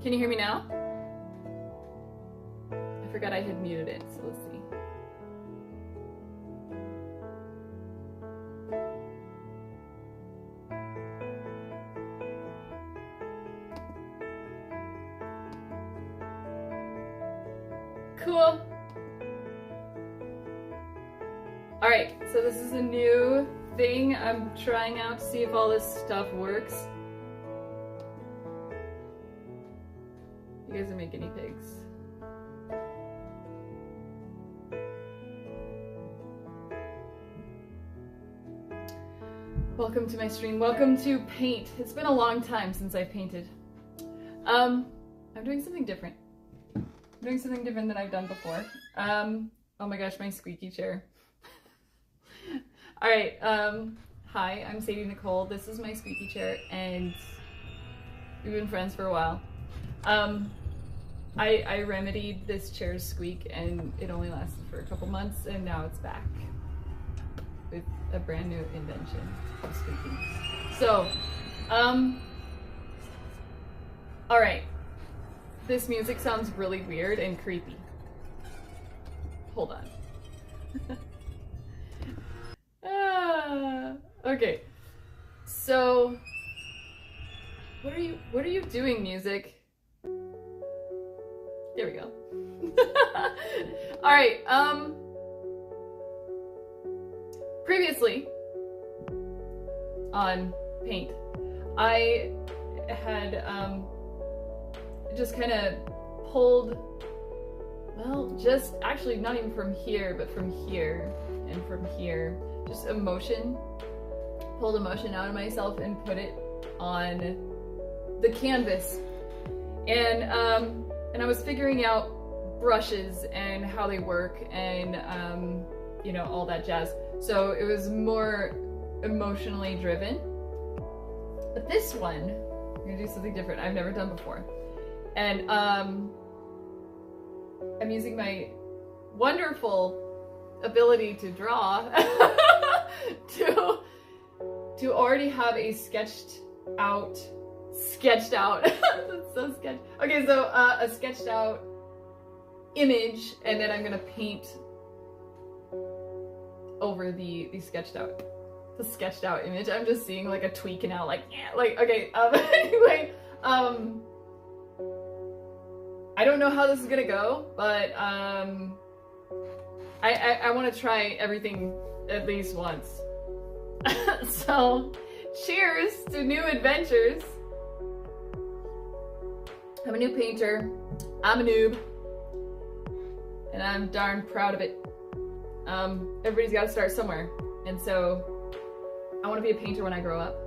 Can you hear me now? I forgot I had muted it, so let's see. Cool. All right, so this is a new thing I'm trying out to see if all this stuff works. You guys are my guinea pigs. Welcome to my stream. Welcome to paint. It's been a long time since I've painted. I'm doing something different. I'm doing something different than I've done before. Oh my gosh, my squeaky chair. All right, hi, I'm Sadie Nichole. This is my squeaky chair, and we've been friends for a while. I remedied this chair's squeak, and it only lasted for a couple months, and now it's back with a brand new invention of squeaking. So, all right, this music sounds really weird and creepy. Hold on. Okay, so what are you doing, music? There we go. All right, previously on paint, I had just kind of pulled, well, just actually not even from here, but from here and from here, just emotion, pulled emotion out of myself and put it on the canvas. And I was figuring out brushes and how they work and, you know, all that jazz. So it was more emotionally driven. But this one, I'm gonna do something different I've never done before. And I'm using my wonderful ability to draw to already have a sketched out that's so sketch. Okay, so a sketched out image, and then I'm gonna paint over the sketched out image. I'm just seeing like a tweak now, like yeah, like okay. Anyway, I don't know how this is gonna go, but I want to try everything at least once. So, cheers to new adventures. I'm a new painter. I'm a noob, and I'm darn proud of it. Everybody's got to start somewhere, and so I want to be a painter when I grow up.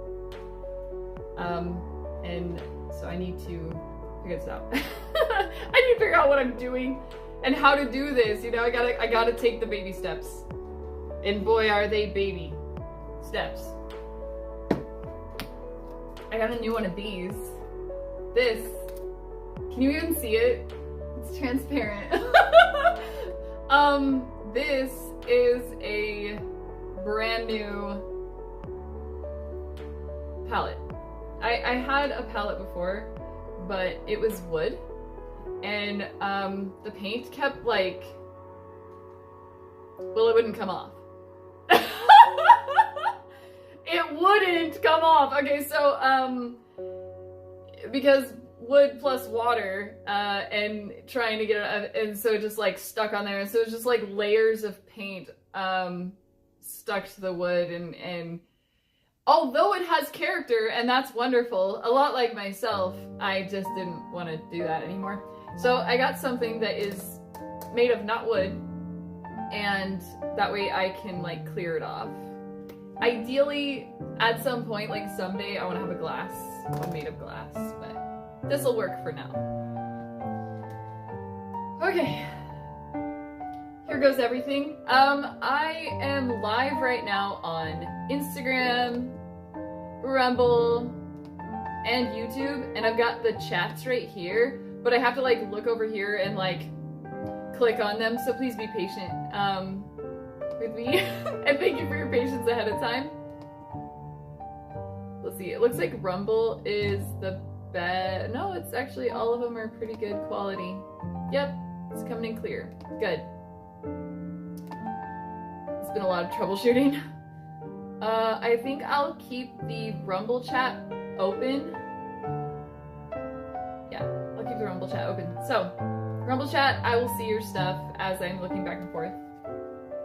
And so I need to figure this out. I need to figure out what I'm doing and how to do this. You know, I gotta take the baby steps, and boy, are they baby steps. I got a new one of these. This, can you even see it? It's transparent. This is a brand new palette. I had a palette before, but it was wood, and the paint kept like, well, it wouldn't come off. It wouldn't come off. Okay, so because wood plus water and trying to get it, and so it just like stuck on there, and so it's just like layers of paint stuck to the wood, and although it has character, and that's wonderful, a lot like myself, I just didn't want to do that anymore. So I got something that is made of not wood, and that way I can like clear it off. Ideally, at some point, like someday, I want to have a glass one made of glass, but this will work for now. Okay, here goes everything. I am live right now on Instagram, Rumble, and YouTube, and I've got the chats right here, but I have to like look over here and like click on them, so please be patient with me. And thank you for your patience ahead of time. Let's see, it looks like Rumble is the bad. No, it's actually, all of them are pretty good quality. Yep, it's coming in clear. Good. It's been a lot of troubleshooting. I think I'll keep the Rumble chat open. Yeah, I'll keep the Rumble chat open. So, Rumble chat, I will see your stuff as I'm looking back and forth.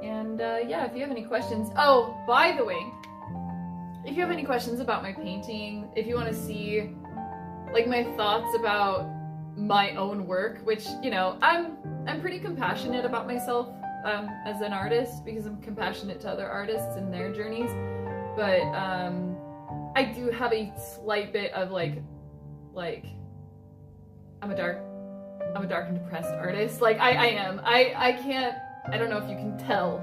And yeah, if you have any questions. Oh, by the way, if you have any questions about my painting, if you want to see like my thoughts about my own work, which, you know, I'm pretty compassionate about myself as an artist, because I'm compassionate to other artists and their journeys. But I do have a slight bit of like I'm a dark and depressed artist. Like I am. I can't, I don't know if you can tell.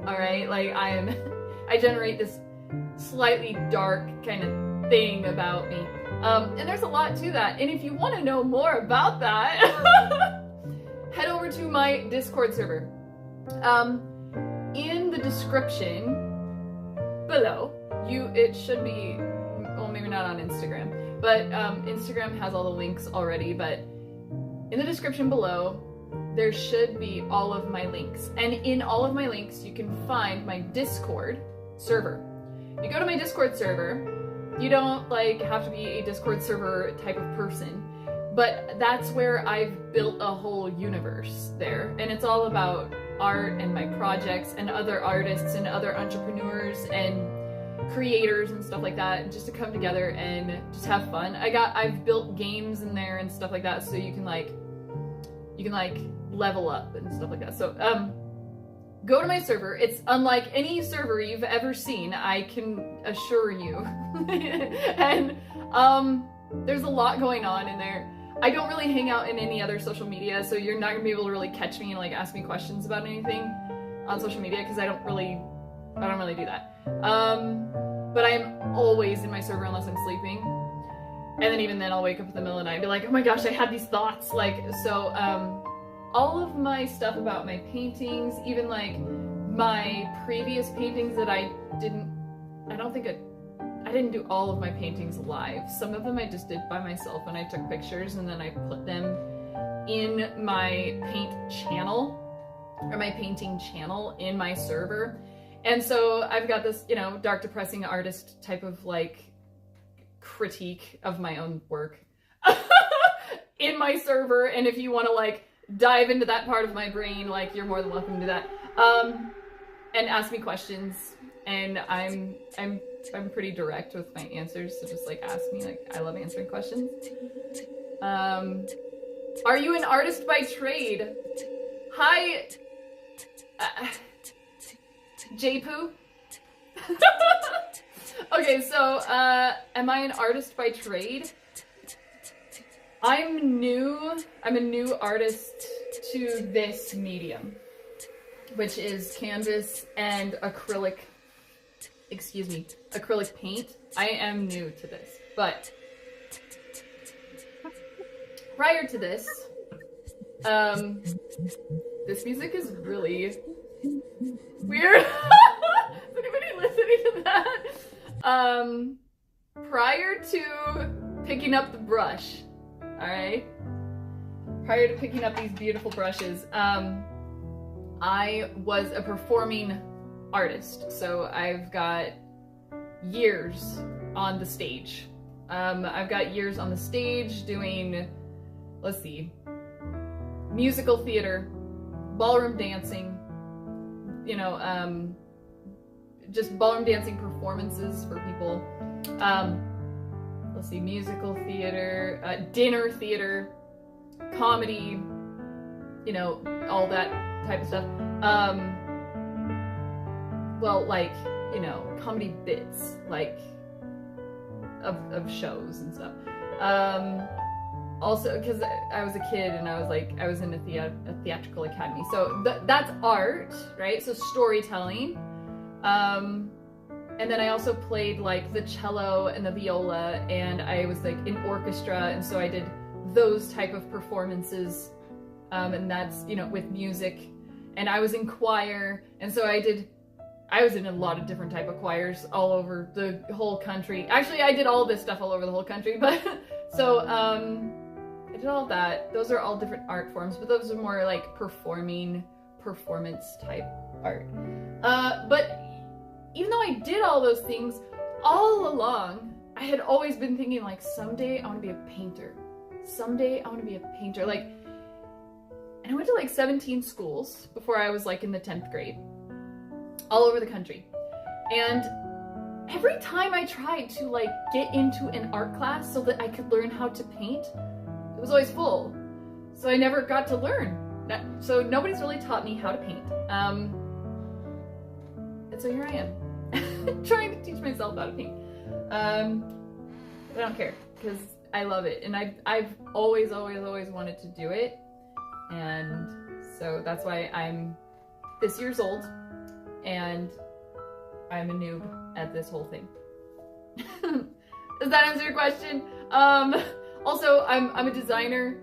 All right, like I generate this slightly dark kind of thing about me. And there's a lot to that. And if you want to know more about that, head over to my Discord server. In the description below, it should be, well, maybe not on Instagram, but Instagram has all the links already, but in the description below, there should be all of my links. And in all of my links, you can find my Discord server. You go to my Discord server, you don't like have to be a Discord server type of person, but that's where I've built a whole universe there. And it's all about art and my projects and other artists and other entrepreneurs and creators and stuff like that, just to come together and just have fun. I've built games in there and stuff like that, so you can like level up and stuff like that. So go to my server. It's unlike any server you've ever seen, I can assure you. And there's a lot going on in there. I don't really hang out in any other social media, so you're not gonna be able to really catch me and like ask me questions about anything on social media, because I don't really do that. But I am always in my server unless I'm sleeping. And then even then I'll wake up in the middle of the night and be like, oh my gosh, I had these thoughts. Like, so all of my stuff about my paintings, even like my previous paintings that I didn't do all of my paintings live. Some of them I just did by myself, and I took pictures and then I put them in my painting channel in my server. And so I've got this, you know, dark, depressing artist type of like critique of my own work in my server. And if you want to like dive into that part of my brain, like, you're more than welcome to do that. And ask me questions. And I'm pretty direct with my answers, so just like ask me. Like, I love answering questions. Are you an artist by trade? Hi, J-Poo. Okay, so am I an artist by trade? I'm a new artist to this medium, which is canvas and acrylic paint. I am new to this, but prior to this, this music is really weird. Is anybody listening to that? Prior to picking up the brush, alright? Prior to picking up these beautiful brushes, I was a performing artist, so I've got years on the stage. I've got years on the stage doing, let's see, musical theater, ballroom dancing, you know, just ballroom dancing performances for people. Let's see, musical theater, dinner theater, comedy, you know, all that type of stuff. Well, like, you know, comedy bits, like, of shows and stuff. Also, because I was a kid and I was in a theatrical academy. So that's art, right? So storytelling. And then I also played like the cello and the viola, and I was like in orchestra, and so I did those type of performances. And that's, you know, with music. And I was in choir, and so I I was in a lot of different type of choirs all over the whole country. Actually, I did all this stuff all over the whole country, but so I did all that. Those are all different art forms, but those are more like performance type art. But even though I did all those things, all along, I had always been thinking like, someday I want to be a painter. Someday I want to be a painter. Like, and I went to like 17 schools before I was like in the 10th grade, all over the country. And every time I tried to like get into an art class so that I could learn how to paint, it was always full. So I never got to learn. So nobody's really taught me how to paint. And so here I am, trying to teach myself how to paint. I don't care, because I love it. And I've always wanted to do it. And so that's why I'm this year's old, and I'm a noob at this whole thing. Does that answer your question? Also, I'm a designer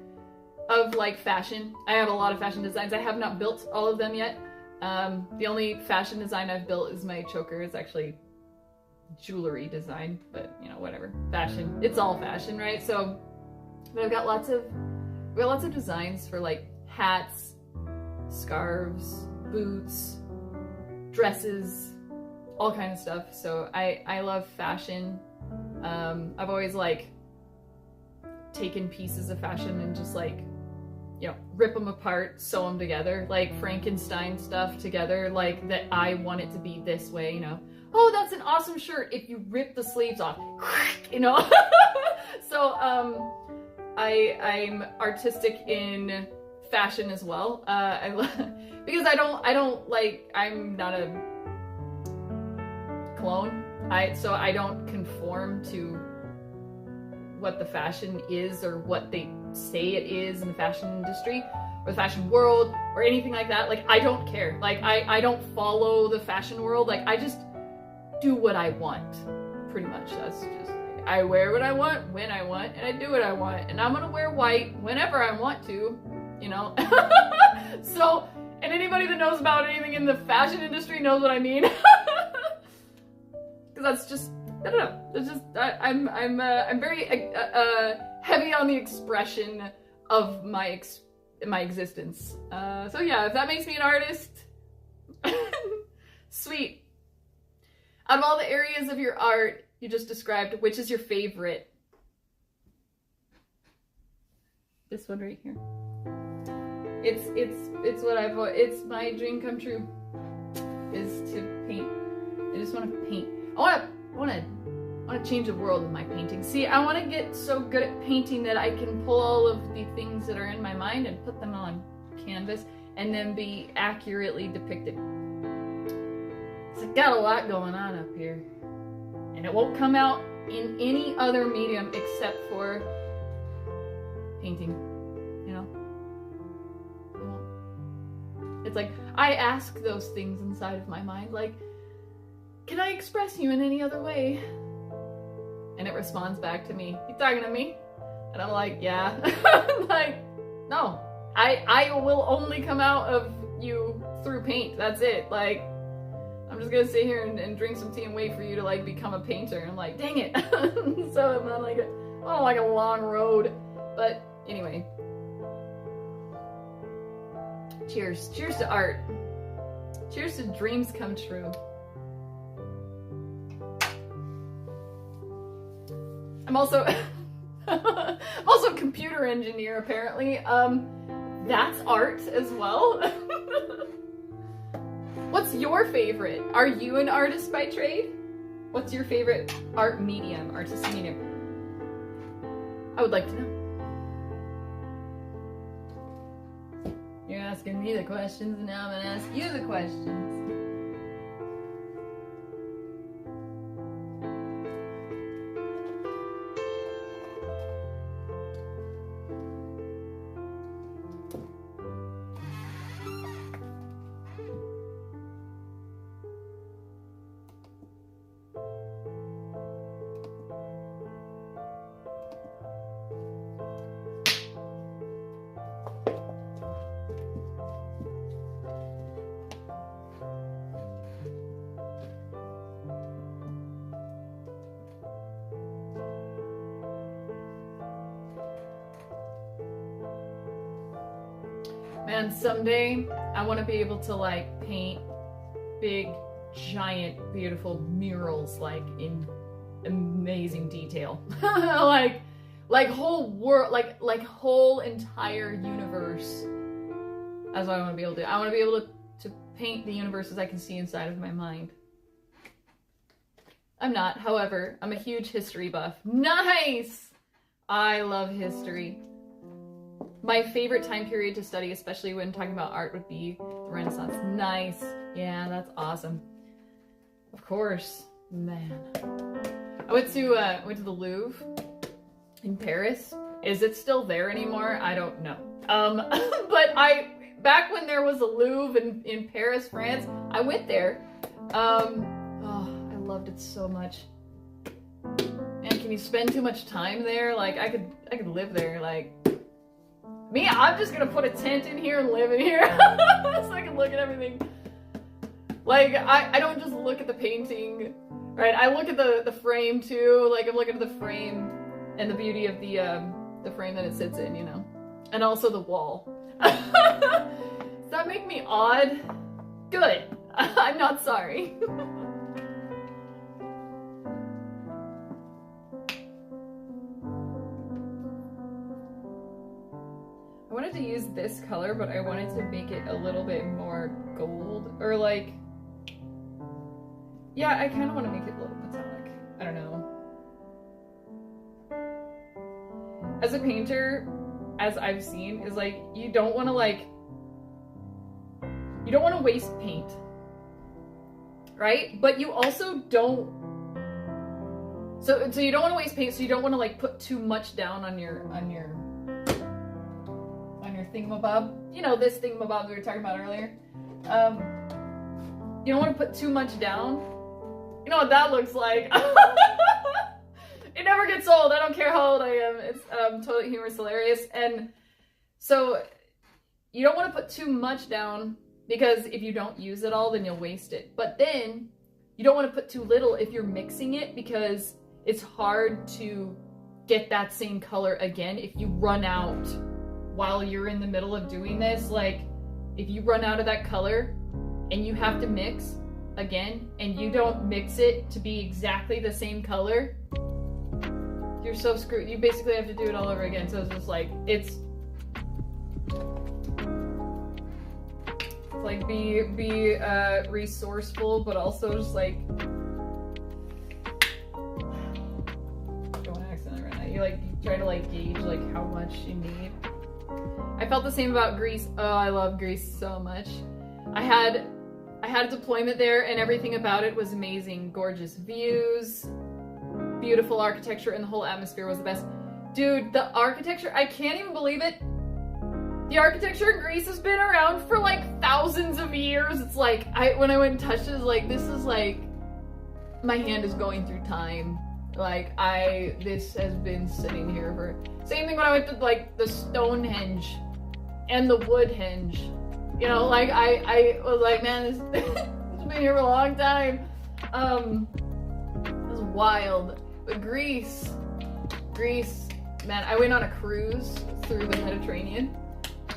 of like fashion. I have a lot of fashion designs. I have not built all of them yet. The only fashion design I've built is my choker. It's actually jewelry design, but you know, whatever. Fashion. It's all fashion, right? So, but I've got lots of designs for like hats, scarves, boots, dresses, all kind of stuff. So I love fashion. I've always like taken pieces of fashion and just like, you know, rip them apart, sew them together, like Frankenstein stuff together, like that I want it to be this way, you know. Oh, that's an awesome shirt if you rip the sleeves off, you know. So I'm artistic in fashion as well. Because I'm not a clone. So I don't conform to what the fashion is or what they say it is in the fashion industry or the fashion world or anything like that. Like, I don't care. Like, I don't follow the fashion world. Like, I just do what I want, pretty much. That's just, I wear what I want, when I want, and I do what I want. And I'm gonna wear white whenever I want to, you know? So, and anybody that knows about anything in the fashion industry knows what I mean. Because that's just, I don't know. It's just, I'm very heavy on the expression of my existence. So yeah, if that makes me an artist, sweet. Out of all the areas of your art you just described, which is your favorite? This one right here. It's what it's my dream come true, is to paint. I just want to paint. I want to change the world with my painting. See, I want to get so good at painting that I can pull all of the things that are in my mind and put them on canvas and then be accurately depicted. So I've got a lot going on up here. And it won't come out in any other medium except for painting, you know? It won't. It's like, I ask those things inside of my mind, like, can I express you in any other way? And it responds back to me, you talking to me? And I'm like, yeah. Like, no. I will only come out of you through paint. That's it. Like, I'm just gonna sit here and drink some tea and wait for you to like become a painter. And I'm like, dang it. So I'm on like a long road. But anyway. Cheers. Cheers to art. Cheers to dreams come true. I'm also a computer engineer, apparently. That's art as well. What's your favorite? Are you an artist by trade? What's your favorite art medium, artistic medium? I would like to know. You're asking me the questions, and now I'm gonna ask you the questions. Man, someday I want to be able to like paint big, giant, beautiful murals like in amazing detail. like whole world, like whole entire universe. That's what I want to be able to do. I want to be able to paint the universes I can see inside of my mind. I'm not, however, I'm a huge history buff. Nice! I love history. My favorite time period to study, especially when talking about art, would be the Renaissance. Nice. Yeah, that's awesome. Of course. Man. I went to the Louvre in Paris. Is it still there anymore? I don't know. But back when there was a Louvre in Paris, France, I went there. Oh, I loved it so much. Man, can you spend too much time there? Like, I could live there, like... Me, I'm just gonna put a tent in here and live in here so I can look at everything. Like, I don't just look at the painting, right? I look at the frame too. Like, I'm looking at the frame and the beauty of the frame that it sits in, you know? And also the wall. Does that make me odd? Good. I'm not sorry. I wanted to use this color, but I wanted to make it a little bit more gold, or like, yeah, I kind of want to make it a little metallic. I don't know. As a painter, as I've seen, is like, you don't want to waste paint, right? But you also don't, so you don't want to waste paint, so you don't want to like put too much down on your thingamabob. You know, this thingamabob we were talking about earlier. You don't want to put too much down. You know what that looks like? It never gets old. I don't care how old I am. It's totally humorous, hilarious. And so you don't want to put too much down, because if you don't use it all, then you'll waste it. But then you don't want to put too little if you're mixing it, because it's hard to get that same color again if you run out while you're in the middle of doing this. Like, if you run out of that color and you have to mix again and you don't mix it to be exactly the same color, you're so screwed. You basically have to do it all over again. So it's just like, it's like be resourceful, but also just like, going accident right now. You try to like gauge like how much you need. I felt the same about Greece. Oh, I love Greece so much. I had a deployment there, and everything about it was amazing. Gorgeous views, beautiful architecture, and the whole atmosphere was the best. Dude, the architecture, I can't even believe it. The architecture in Greece has been around for like thousands of years. It's like, when I went and touched it, it's like, this is like, my hand is going through time. Like, this has been sitting here for... Same thing when I went to like the Stonehenge and the Woodhenge. You know, like I was like, man, this has been here for a long time. It was wild. But Greece, man, I went on a cruise through the Mediterranean.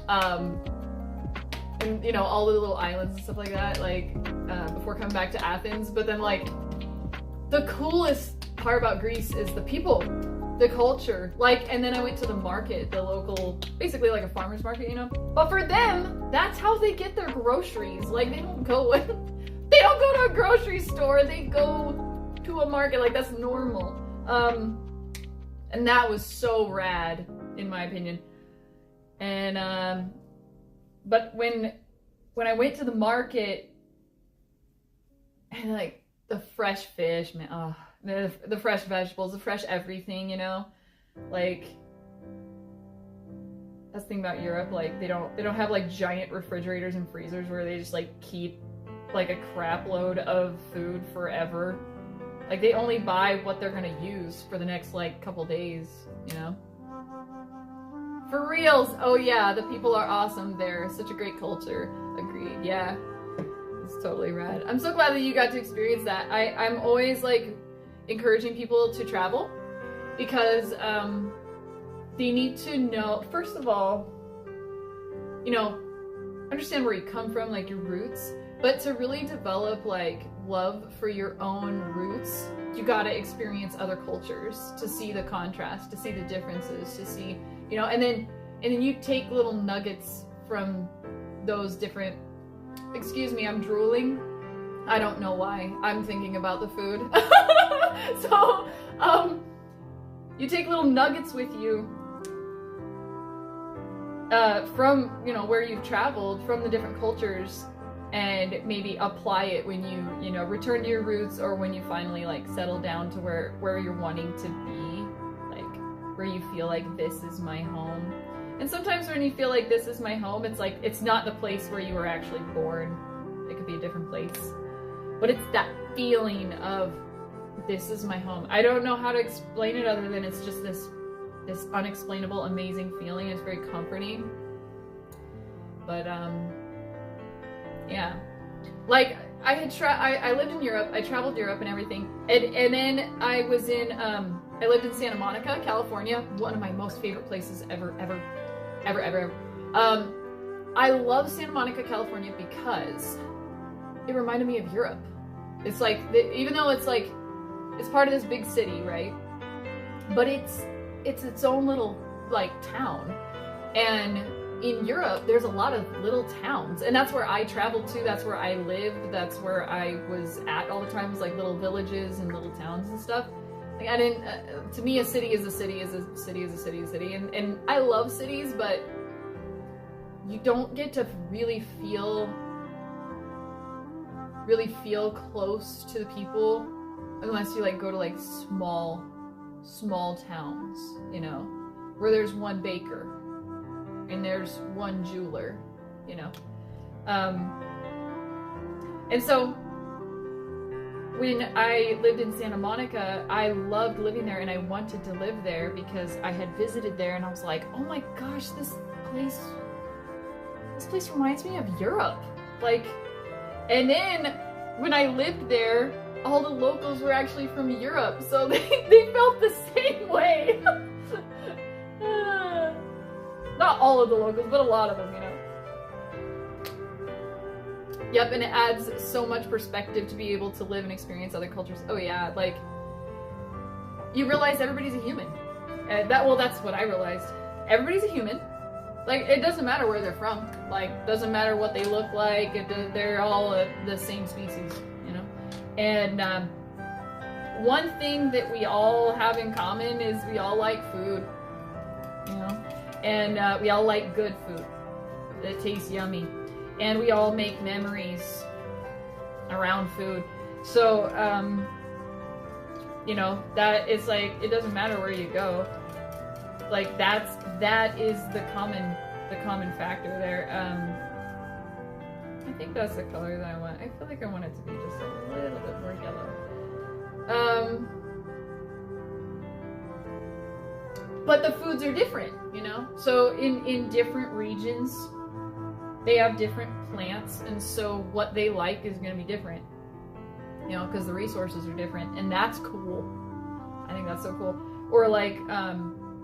And you know, all the little islands and stuff like that, like, before coming back to Athens. But then like, the coolest part about Greece is the people, the culture. Like, and then I went to the market, the local, basically like a farmer's market, you know? But for them, that's how they get their groceries. Like, they don't go to a grocery store, they go to a market. Like, that's normal. And that was so rad, in my opinion. And, but when I went to the market, and like, the fresh fish, man, oh, the fresh vegetables, the fresh everything, you know? Like, that's the thing about Europe, like, they don't have like giant refrigerators and freezers where they just like keep like a crap load of food forever. Like, they only buy what they're gonna use for the next like couple days, you know? For reals. Oh yeah, the people are awesome there. Such a great culture. Agreed. Yeah, it's totally rad. I'm so glad that you got to experience that. I'm always like encouraging people to travel, because they need to know, first of all, you know, understand where you come from, like your roots, but to really develop like love for your own roots, you gotta experience other cultures to see the contrast, to see the differences, to see, you know, and then you take little nuggets from those different, excuse me, I'm drooling. I don't know why. I'm thinking about the food. So, you take little nuggets with you from, you know, where you've traveled, from the different cultures, and maybe apply it when you know, return to your roots, or when you finally like settle down to where you're wanting to be, like where you feel like this is my home. And sometimes when you feel like this is my home, it's like, it's not the place where you were actually born. It could be a different place. But it's that feeling of, this is my home. I don't know how to explain it other than it's just this unexplainable, amazing feeling. It's very comforting. But, yeah. Like, I lived in Europe, I traveled Europe and everything. And then I was in, I lived in Santa Monica, California. One of my most favorite places ever. I love Santa Monica, California because it reminded me of Europe. It's like, even though it's like, it's part of this big city, right? But it's its own little like town. And in Europe, there's a lot of little towns, and that's where I traveled to. That's where I lived. That's where I was at all the time. It was like little villages and little towns and stuff. Like I didn't. To me, a city is a city. Is a city is a city is a city. And I love cities, but you don't get to really feel close to the people unless you like go to like small towns, you know, where there's one baker and there's one jeweler, you know. And so when I lived in Santa Monica, I loved living there and I wanted to live there because I had visited there and I was like, oh my gosh, this place reminds me of Europe. Like, and then when I lived there, all the locals were actually from Europe, so they felt the same way. Not all of the locals, but a lot of them, you know. Yep, and it adds so much perspective to be able to live and experience other cultures. Oh yeah, like, you realize everybody's a human. That's what I realized. Everybody's a human. Like, it doesn't matter where they're from. Like, doesn't matter what they look like. They're all the same species, you know? And one thing that we all have in common is we all like food, you know? And we all like good food that tastes yummy. And we all make memories around food. So, you know, that it's like, it doesn't matter where you go. Like, that is the common factor there. I think that's the color that I want. I feel like I want it to be just a little bit more yellow. But the foods are different, you know? So in different regions, they have different plants, and so what they like is gonna be different. You know, because the resources are different, and that's cool. I think that's so cool. Or like,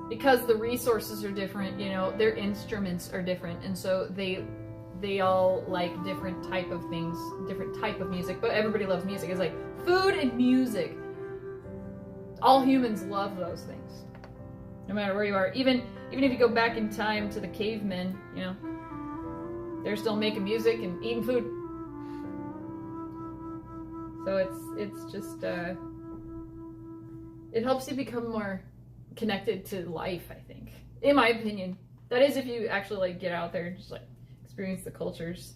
because the resources are different, you know, their instruments are different, and so they all like different type of things, different type of music, but everybody loves music. It's like food and music. All humans love those things, no matter where you are. Even if you go back in time to the cavemen, you know, they're still making music and eating food. So it's just it helps you become more connected to life, I think, in my opinion. That is, if you actually like get out there and just like experience the cultures.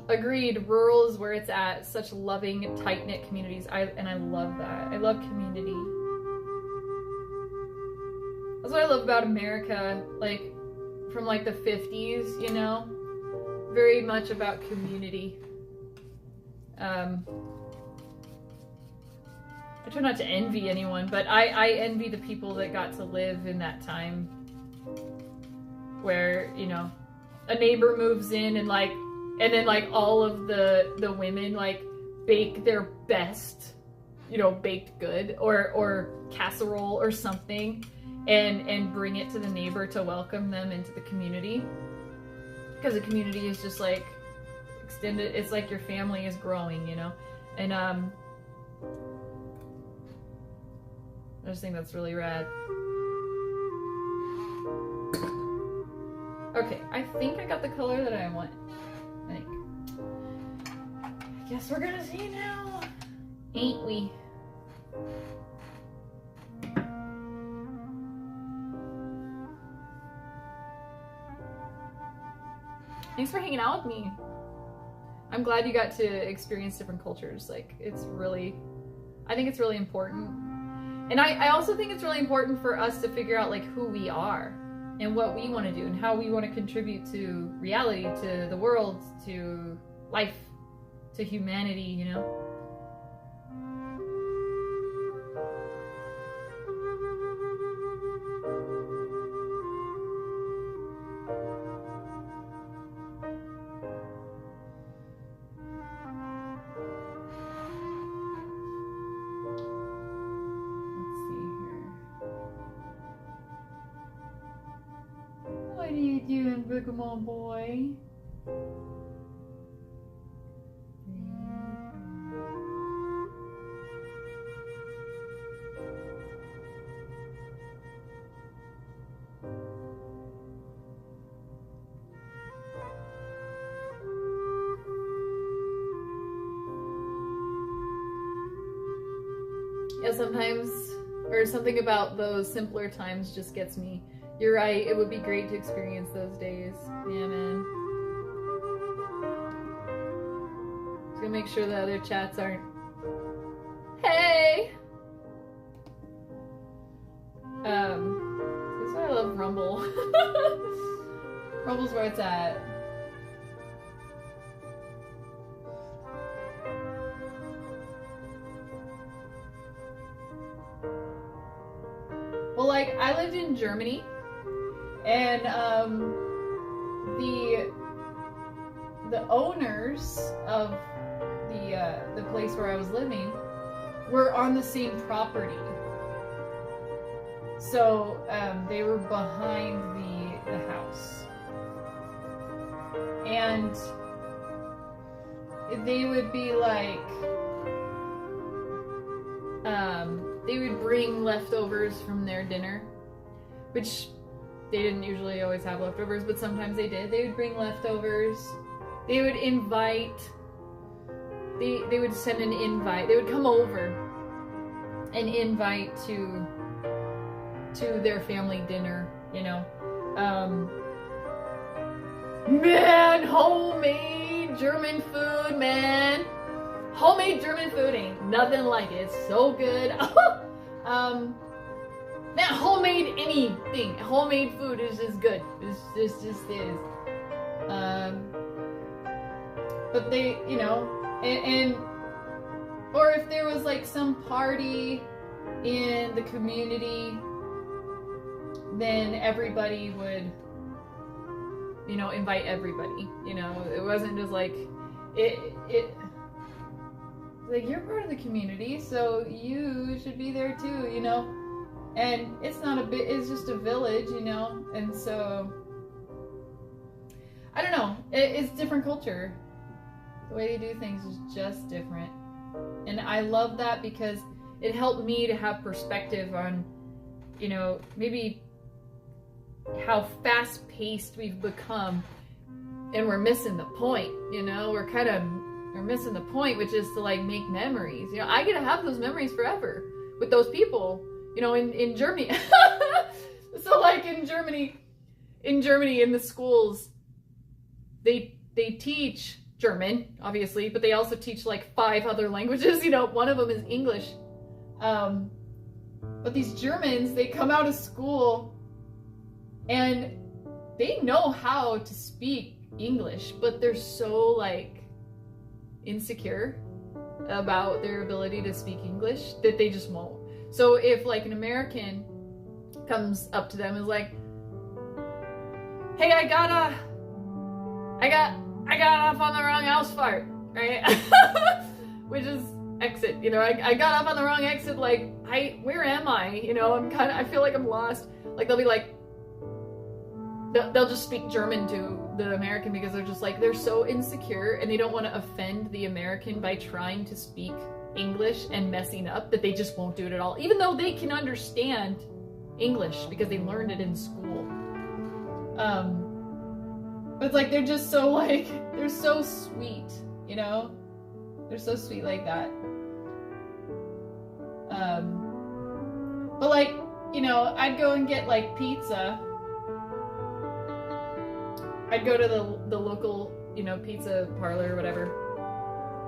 Agreed, rural is where it's at. Such loving, tight-knit communities. I love that. I love community. That's what I love about America, like from like the 50s, you know, very much about community. I try not to envy anyone, but I envy the people that got to live in that time where, you know, a neighbor moves in and then like all of the women like bake their best you know, baked good or casserole or something, and bring it to the neighbor to welcome them into the community. Because the community is just like extended, it's like your family is growing, you know? And I just think that's really rad. Okay, I think I got the color that I want. I think. I guess we're gonna see now. Ain't we? Thanks for hanging out with me. I'm glad you got to experience different cultures. Like, it's really, I think it's really important. And I also think it's really important for us to figure out like who we are and what we want to do and how we want to contribute to reality, to the world, to life, to humanity, you know? What are you doing, Boogamon boy? Yeah, sometimes, or something about those simpler times just gets me. You're right, it would be great to experience those days. Yeah, man. Just gonna make sure the other chats aren't. Hey! That's why I love Rumble. Rumble's where it's at. Well, like, I lived in Germany. And the owners of the place where I was living were on the same property. So they were behind the house. And they would be like, they would bring leftovers from their dinner, which they didn't usually always have leftovers, but sometimes they did. They would bring leftovers. They would invite, they would send an invite. They would come over and invite to their family dinner, you know. Man, homemade German food, man. Homemade German food ain't nothing like it. It's so good. Man, homemade anything. Homemade food is just good. This just is. But they, you know, and or if there was like some party in the community, then everybody would, you know, invite everybody. You know, it wasn't just like it like, you're part of the community, so you should be there too, you know. And it's not a bit, it's just a village, you know. And so I don't know, it's different culture. The way they do things is just different. And I love that because it helped me to have perspective on, you know, maybe how fast-paced we've become, and we're missing the point, you know. We're missing the point, which is to like make memories. You know, I get to have those memories forever with those people, you know, in Germany. So like in Germany in the schools, they teach German, obviously, but they also teach like 5 other languages. You know, one of them is English. But these Germans, they come out of school and they know how to speak English, but they're so like insecure about their ability to speak English that they just won't. So if like an American comes up to them and is like, hey, I got off on the wrong house fart, right? Which is exit, you know, I got off on the wrong exit, like, where am I? You know, I feel like I'm lost. Like, they'll be like, they'll just speak German to the American because they're just like, they're so insecure and they don't want to offend the American by trying to speak English and messing up that they just won't do it at all, even though they can understand English because they learned it in school. But it's like, they're just so like, they're so sweet, you know? They're so sweet like that. But like, you know, I'd go and get like pizza. I'd go to the local, you know, pizza parlor or whatever,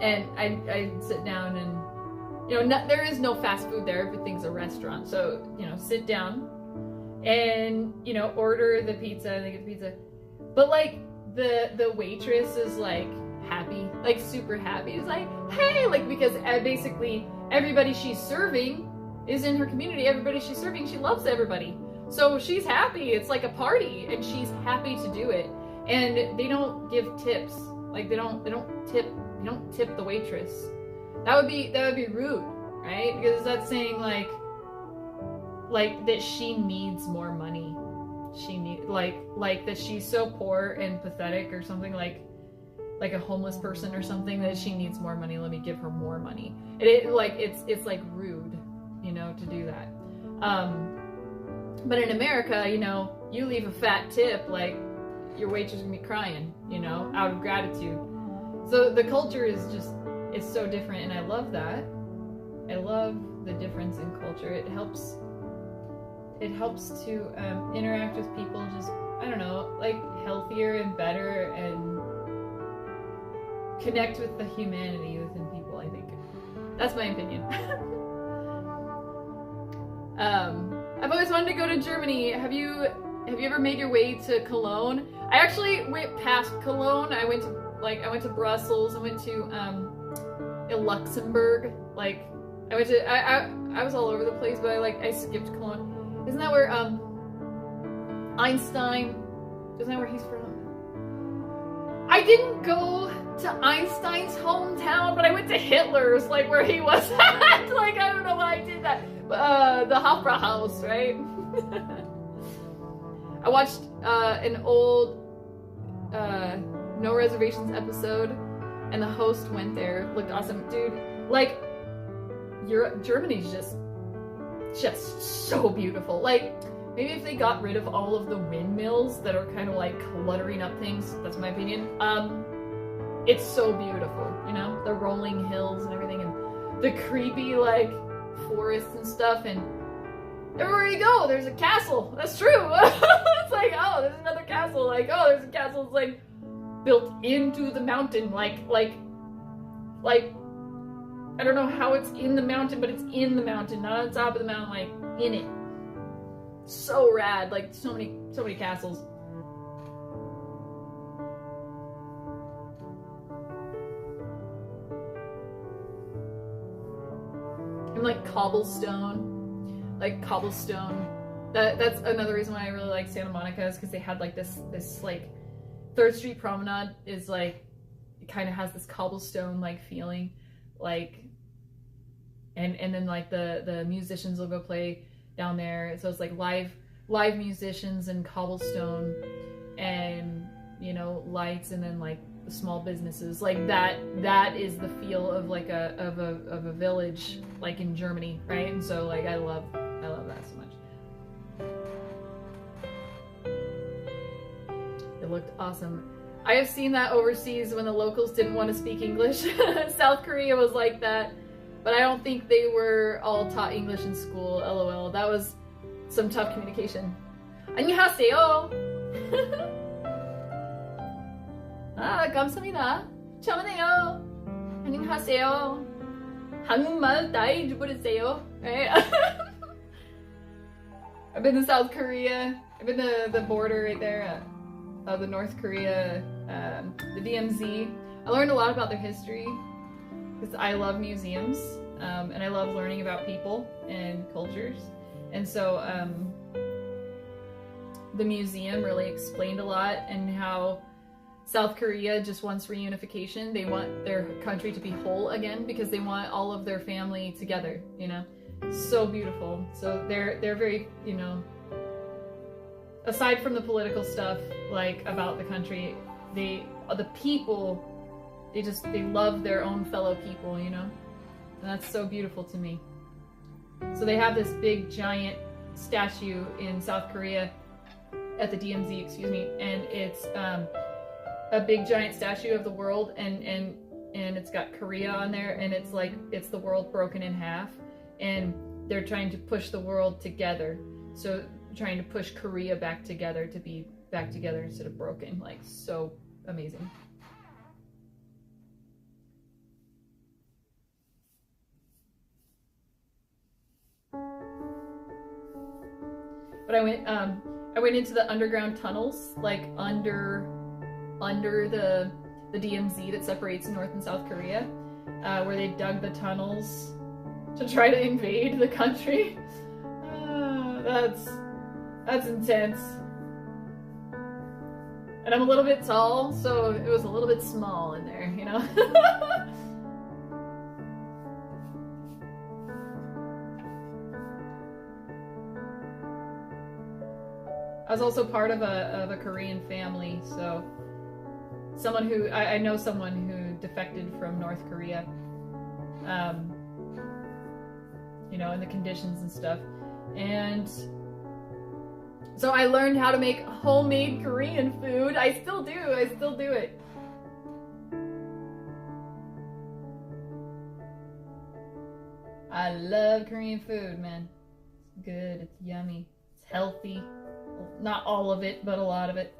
and I'd sit down and, you know, there is no fast food there. Everything's a restaurant. So, you know, sit down and, you know, order the pizza and they get the pizza. But like the waitress is like happy, like super happy. It's like, hey, like, because basically everybody she's serving is in her community. Everybody she's serving, she loves everybody. So she's happy. It's like a party and she's happy to do it. And they don't give tips. Like they don't tip the waitress. That would be rude, right? Because that's saying like that she needs more money. She need like that she's so poor and pathetic or something, like a homeless person or something, that she needs more money. Let me give her more money. It's like rude, you know, to do that. But in America, you know, you leave a fat tip, like your waitress gonna be crying, you know, out of gratitude. So the culture is so different, and I love that. I love the difference in culture. It helps to interact with people just, I don't know, like healthier and better, and connect with the humanity within people, I think. That's my opinion. I've always wanted to go to Germany. Have you ever made your way to Cologne? I actually went past Cologne. I went to Brussels. I went to Luxembourg. Like I was all over the place, but I skipped Cologne. Isn't that where Einstein? Isn't that where he's from? I didn't go to Einstein's hometown, but I went to Hitler's, like where he was at. Like, I don't know why I did that. The Opera House, right? I watched an old No Reservations episode, and the host went there. Looked awesome, dude. Like, Germany's just so beautiful. Like, maybe if they got rid of all of the windmills that are kind of like cluttering up things, that's my opinion. It's so beautiful, you know, the rolling hills and everything, and the creepy like forests and stuff, and everywhere you go, there's a castle. That's true. It's like, oh, there's another castle. Like, oh, there's a castle that's like built into the mountain. Like, I don't know how it's in the mountain, but it's in the mountain, not on the top of the mountain, like in it. So rad. Like, so many castles. And like cobblestone. That's another reason why I really like Santa Monica, is because they had like this like 3rd Street Promenade is like, it kind of has this cobblestone like feeling, like, and then like the musicians will go play down there, so it's like live musicians and cobblestone, and, you know, lights, and then like the small businesses, like that is the feel of like a village, like in Germany, right? And so like I love that so much. It looked awesome. I have seen that overseas when the locals didn't want to speak English. South Korea was like that, but I don't think they were all taught English in school. LOL. That was some tough communication. 안녕하세요. 감사합니다. 처음이네요. 안녕하세요. 한국말 잘 부르세요. Right? I've been to South Korea. I've been to the border right there, the North Korea, the DMZ. I learned a lot about their history because I love museums, and I love learning about people and cultures. And so the museum really explained a lot, and how South Korea just wants reunification. They want their country to be whole again because they want all of their family together, you know? So beautiful. So they're very, you know, aside from the political stuff, like about the country, the people, they love their own fellow people, you know? And that's so beautiful to me. So they have this big giant statue in South Korea at the DMZ, excuse me, and it's a big giant statue of the world, and it's got Korea on there, and it's like it's the world broken in half, and they're trying to push the world together. So trying to push Korea back together to be back together instead of broken. Like, so amazing. But I went into the underground tunnels, like under the DMZ that separates North and South Korea, where they dug the tunnels to try to invade the country. That's intense. And I'm a little bit tall, so it was a little bit small in there, you know? I was also part of a Korean family, so someone who, I know someone who defected from North Korea, you know, and the conditions and stuff. And so I learned how to make homemade Korean food. I still do it. I love Korean food, man. It's good, it's yummy, it's healthy. Not all of it, but a lot of it.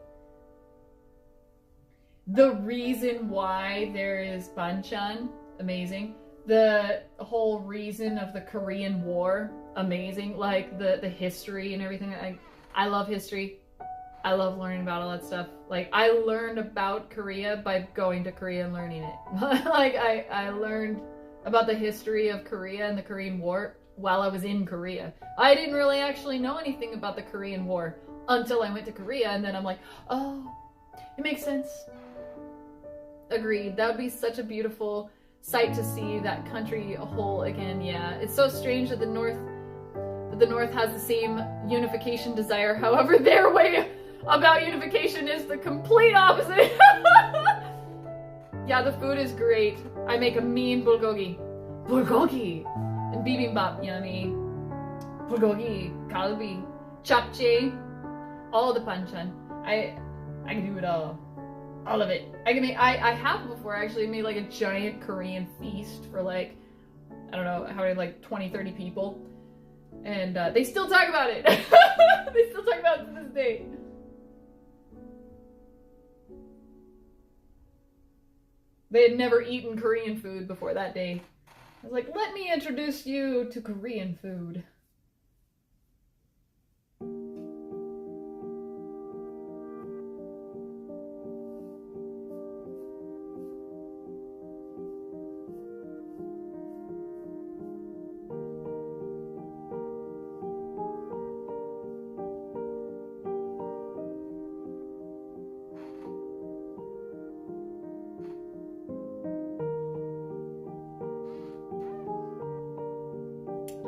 The reason why there is banchan, amazing. The whole reason of the Korean War, amazing. Like the history and everything. I love history. I love learning about all that stuff. Like, I learned about Korea by going to Korea and learning it. Like, I learned about the history of Korea and the Korean War while I was in Korea. I didn't really actually know anything about the Korean War until I went to Korea, and then I'm like, oh, it makes sense. Agreed. That would be such a beautiful sight to see that country whole again. Yeah, it's so strange that the North has the same unification desire. However, their way about unification is the complete opposite. Yeah, the food is great. I make a mean bulgogi. And bibimbap, yummy. Bulgogi, kalbi, japchae, all the banchan. I can do it all. All of it. I have before actually made like a giant Korean feast for like, I don't know, how many, like 20, 30 people. And they still talk about it. They still talk about it to this day. They had never eaten Korean food before that day. I was like, let me introduce you to Korean food.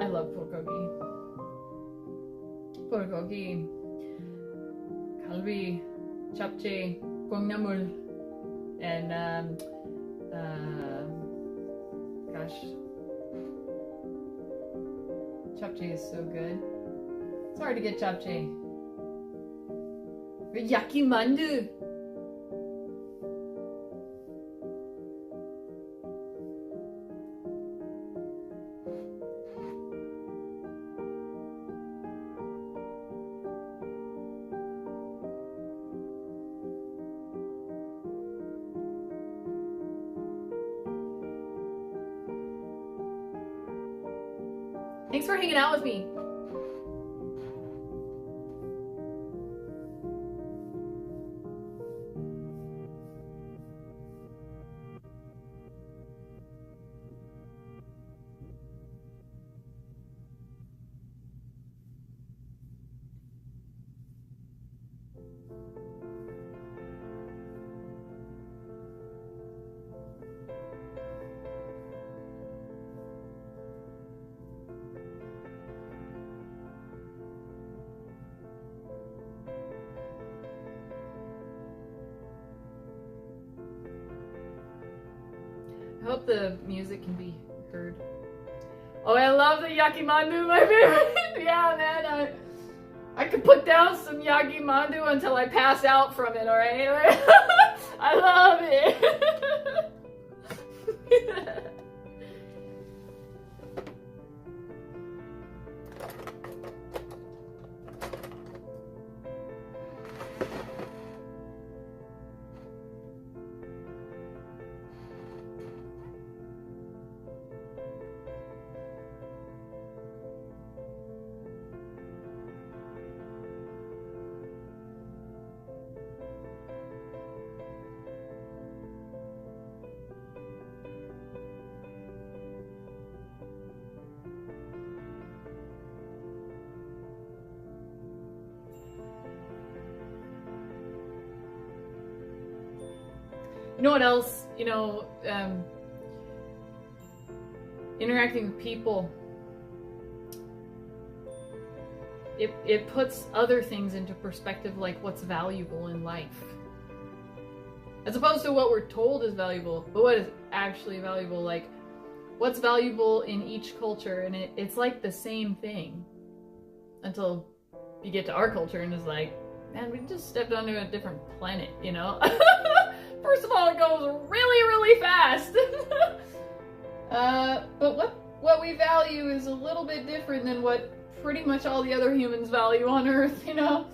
I love bulgogi. Bulgogi, kalbi, japchae, gongnamul, and gosh, japchae is so good. It's hard to get japchae. Yakimandu. Thanks for hanging out with me. hope the music can be heard. Oh, I love the yakimandu, my favorite. Yeah, man, I could put down some yakimandu until I pass out from it, alright? I love it. You know what else? You know, interacting with people, it puts other things into perspective, like what's valuable in life. As opposed to what we're told is valuable, but what is actually valuable, like what's valuable in each culture, and it's like the same thing. Until you get to our culture and it's like, man, we just stepped onto a different planet, you know? First of all, it goes really, really fast. But what we value is a little bit different than what pretty much all the other humans value on Earth, you know?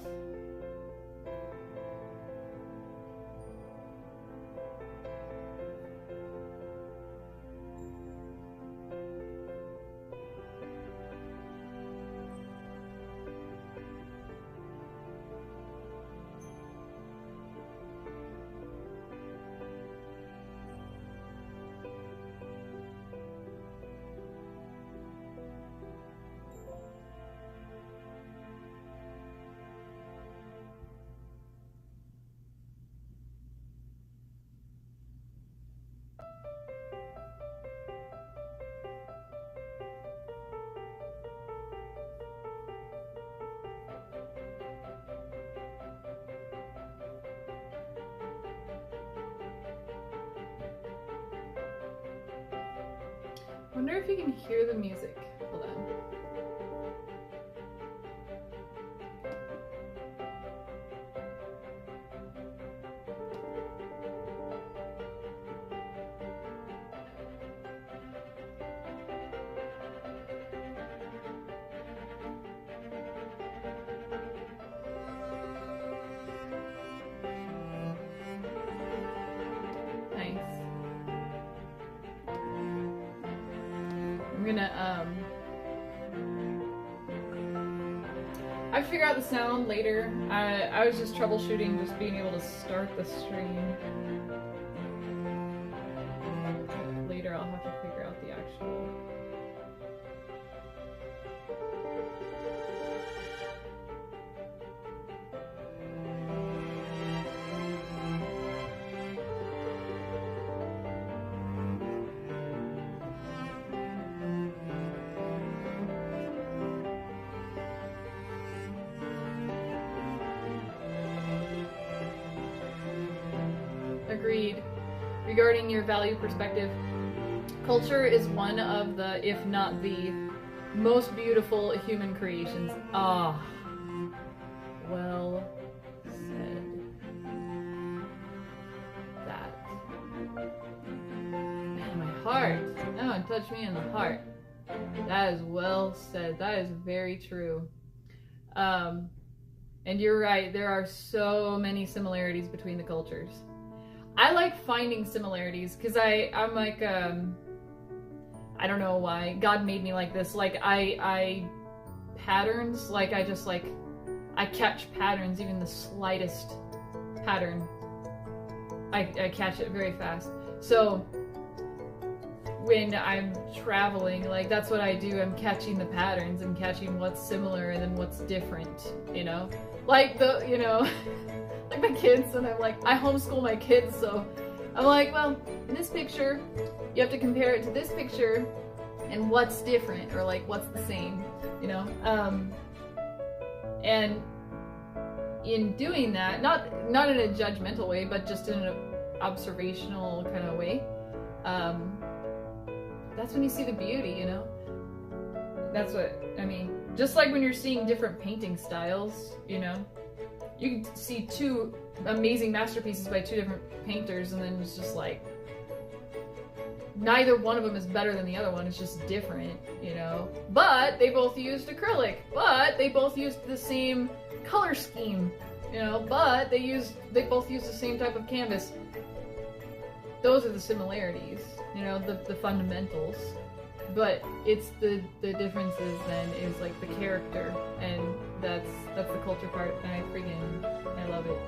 I wonder if you can hear the music. Hold on. Nice. I'm gonna, I figure out the sound later. I was just troubleshooting just being able to start the stream. Later I'll have to figure out the actual... Agreed. Regarding your value perspective, culture is one of the, if not the, most beautiful human creations. Ah, well said. That. Man, my heart. That one touched me in the heart. That is well said. That is very true. And you're right, there are so many similarities between the cultures. I like finding similarities because I'm like, I don't know why. God made me like this. Like, I patterns, like, I catch patterns, even the slightest pattern. I catch it very fast. So, when I'm traveling, like, that's what I do. I'm catching the patterns. I'm catching what's similar and then what's different, you know? Like, like my kids, and I'm like, I homeschool my kids, so I'm like, well, in this picture, you have to compare it to this picture, and what's different, or like, what's the same, you know? And in doing that, not in a judgmental way, but just in an observational kind of way, that's when you see the beauty, you know? That's what, I mean, just like when you're seeing different painting styles, you know? You can see two amazing masterpieces by two different painters, and then it's just like, neither one of them is better than the other one, it's just different, you know? But they both used acrylic, but they both used the same color scheme, you know? But they both used the same type of canvas. Those are the similarities, you know, the fundamentals. But it's the differences then is like the character, and that's the culture part, and I love it.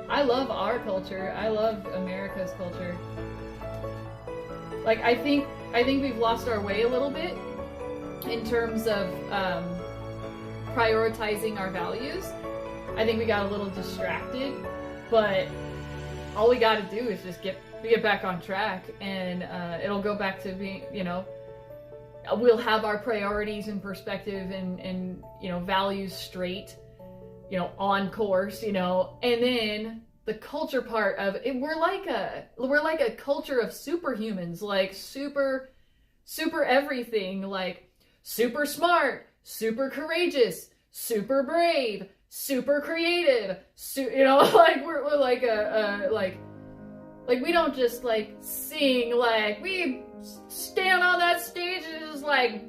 I love our culture. I love America's culture. Like I think we've lost our way a little bit in terms of prioritizing our values. I think we got a little distracted, but all we got to do is just get back on track, and it'll go back to being, you know, we'll have our priorities in perspective and you know, values straight, you know, on course, you know, and then the culture part of it, we're like a culture of superhumans, like super everything, like super smart, super courageous, super brave, super creative, you know, like we're like like we don't just like sing, like we stand on that stage and just like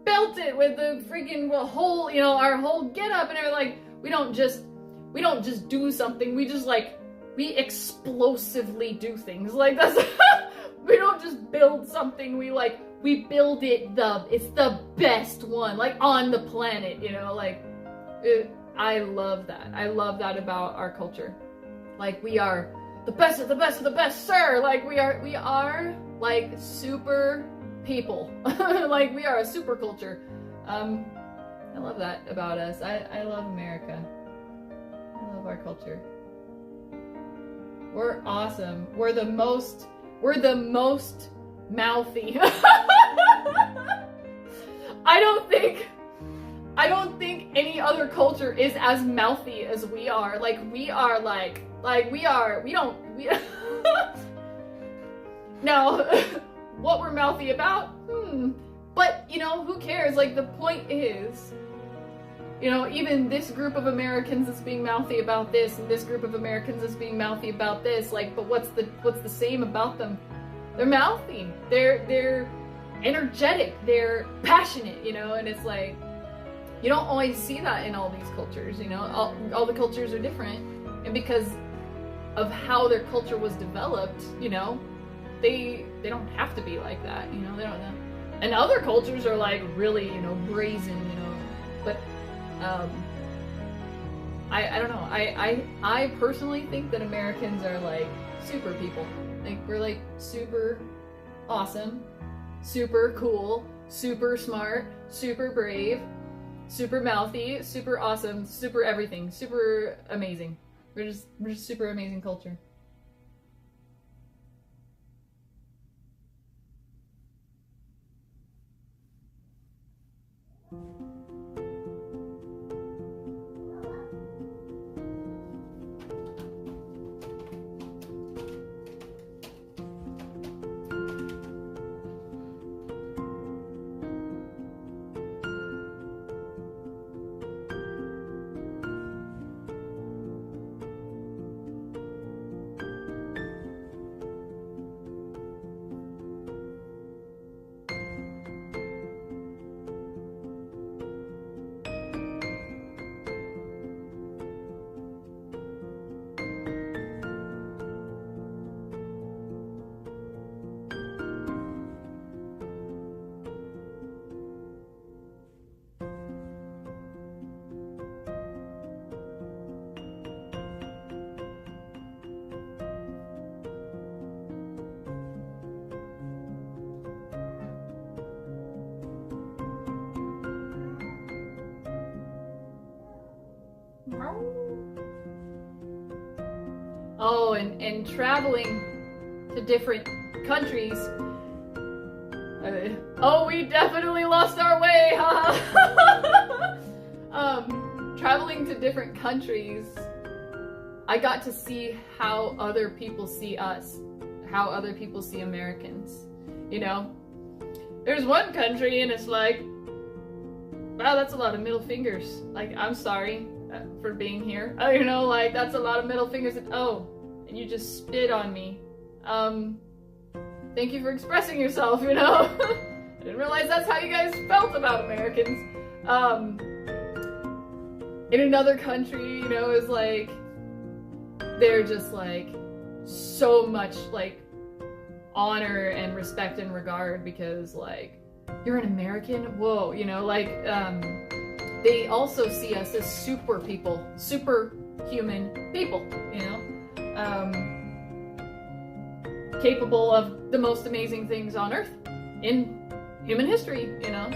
belt it with the freaking whole, you know, our whole get up and everything. Like we don't just do something, we just like, we explosively do things. Like that's we don't just build something, we build it it's the best one, like on the planet, you know, like I love that. I love that about our culture. Like we are the best of the best of the best, sir. Like we are like super people. Like we are a super culture. I love that about us. I love America. I love our culture. We're awesome. We're the most mouthy. I don't think any other culture is as mouthy as we are. Like we are now, what we're mouthy about? But, you know, who cares? Like, the point is, you know, even this group of Americans is being mouthy about this, and this group of Americans is being mouthy about this. Like, but what's the same about them? They're mouthy. They're energetic. They're passionate, you know, and it's like, you don't always see that in all these cultures, you know? All the cultures are different, and because of how their culture was developed, you know, they don't have to be like that, you know? They don't know. And other cultures are like really, you know, brazen, you know, but I don't know. I personally think that Americans are like super people. Like we're like super awesome, super cool, super smart, super brave, super mouthy, super awesome, super everything, super amazing. We're just super amazing culture. Oh, and traveling to different countries. Oh, we definitely lost our way, huh? Traveling to different countries. I got to see how other people see us, how other people see Americans. You know, there's one country and it's like, wow, that's a lot of middle fingers. Like, I'm sorry for being here. You know, like, that's a lot of middle fingers. And, oh, and you just spit on me. Thank you for expressing yourself, you know? I didn't realize that's how you guys felt about Americans. In another country, you know, is like, they're just like, so much like honor and respect and regard because like, you're an American? Whoa, you know, like, they also see us as super people, superhuman people, you know? Capable of the most amazing things on Earth in human history, you know?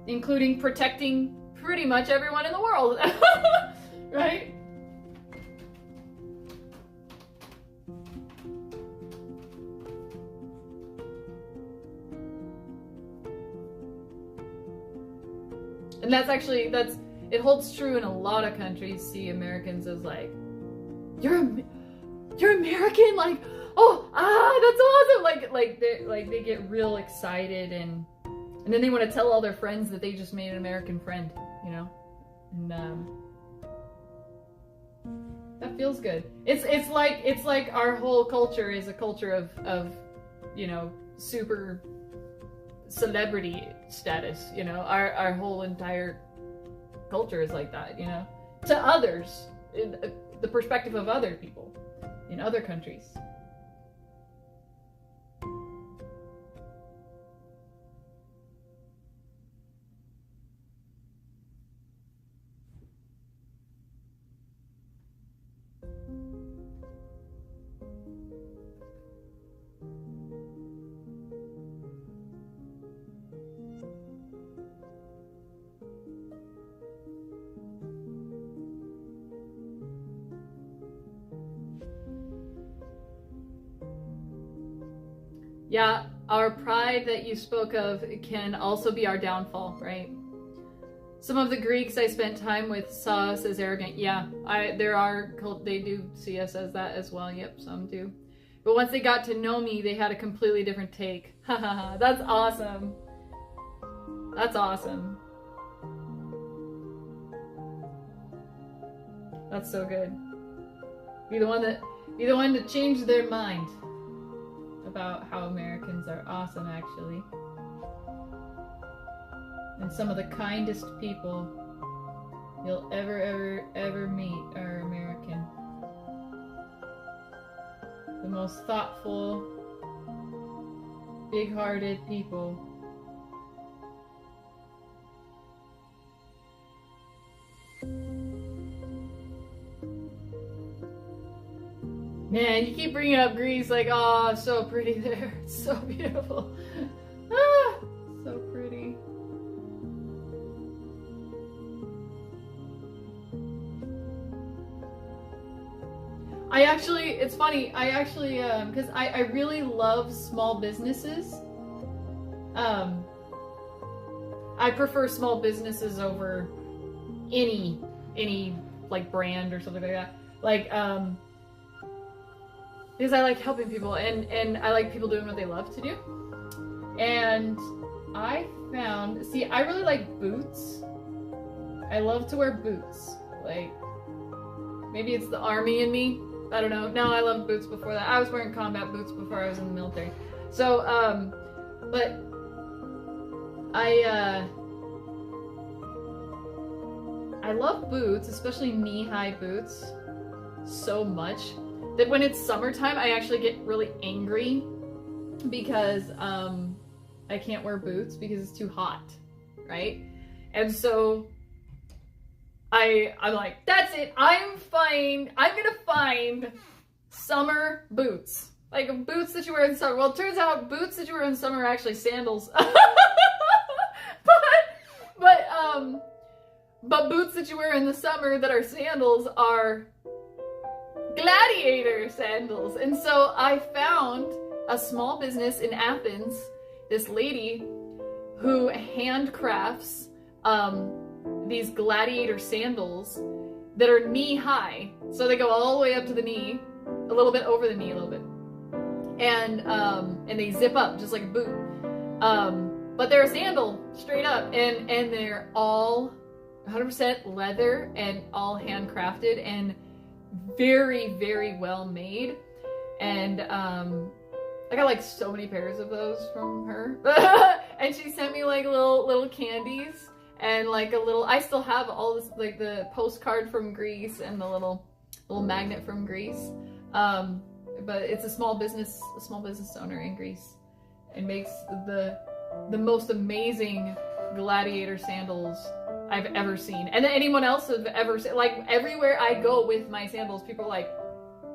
Including protecting pretty much everyone in the world, right? And it holds true in a lot of countries. See Americans as like, you're American, like, oh, that's awesome, like they get real excited and then they want to tell all their friends that they just made an American friend, you know, and that feels good. It's like our whole culture is a culture of you know, super celebrity status, you know, our whole entire culture is like that, you know, to others, in the perspective of other people in other countries. Yeah, our pride that you spoke of can also be our downfall, right? Some of the Greeks I spent time with saw us as arrogant. Yeah, they do see us as that as well. Yep, some do. But once they got to know me, they had a completely different take. Haha, that's awesome. That's awesome. That's so good. Be the one to change their mind about how Americans are awesome, actually. And some of the kindest people you'll ever meet are American. The most thoughtful, big-hearted people. Man, you keep bringing up Greece like, oh, so pretty there. It's so beautiful. Ah, so pretty. It's funny, because I really love small businesses. I prefer small businesses over any like brand or something like that. Like, because I like helping people and I like people doing what they love to do. And I found, I really like boots. I love to wear boots. Like, maybe it's the army in me. I don't know. No, I loved boots before that. I was wearing combat boots before I was in the military. So, but I love boots, especially knee-high boots, so much that when it's summertime, I actually get really angry because I can't wear boots because it's too hot, right? And so I'm like, that's it, I'm gonna find summer boots. Like boots that you wear in summer. Well, it turns out boots that you wear in summer are actually sandals. But boots that you wear in the summer that are sandals are gladiator sandals. And so I found a small business in Athens, this lady who handcrafts these gladiator sandals that are knee high. So they go all the way up to the knee, a little bit over the knee a little bit. And they zip up just like a boot. But they're a sandal straight up, and they're all 100% leather and all handcrafted and very, very well made. And I got like so many pairs of those from her. And she sent me like little candies and like a little, I still have all this, like the postcard from Greece and the little magnet from Greece. But it's a small business owner in Greece, and makes the most amazing gladiator sandals I've ever seen. And anyone else have ever seen. Like everywhere I go with my sandals, people are like,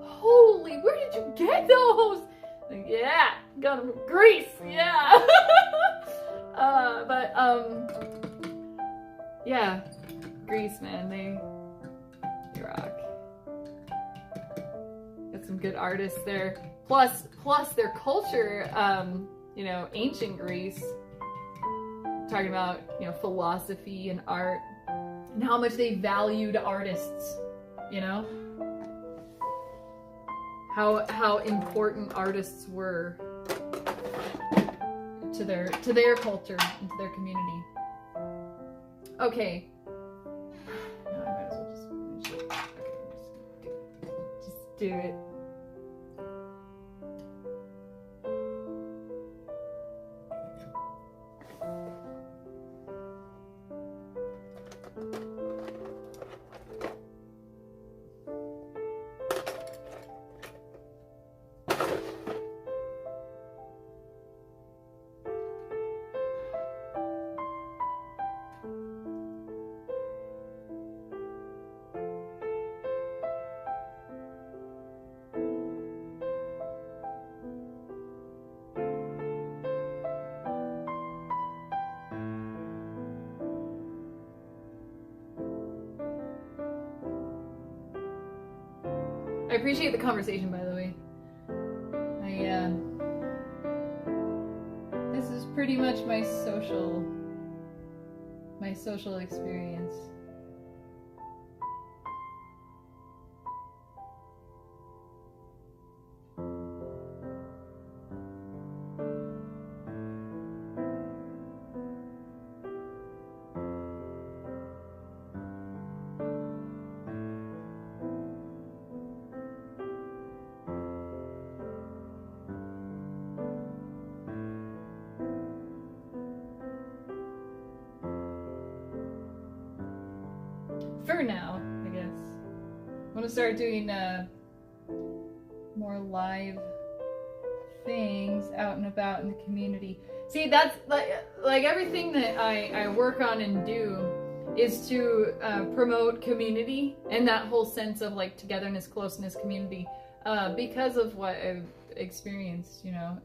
holy, where did you get those? Like, yeah, got them from Greece, yeah. Yeah, Greece, man, they rock. Got some good artists there. Plus their culture, you know, ancient Greece, talking about, you know, philosophy and art and how much they valued artists, you know? How important artists were to their culture and to their community. Okay. No, I might as well just finish it. Okay, just do it. I appreciate the conversation, by the way. This is pretty much my social experience. For now, I guess. I'm gonna start doing more live things out and about in the community. See, that's like everything that I work on and do is to promote community and that whole sense of like togetherness, closeness, community, because of what I've experienced, you know,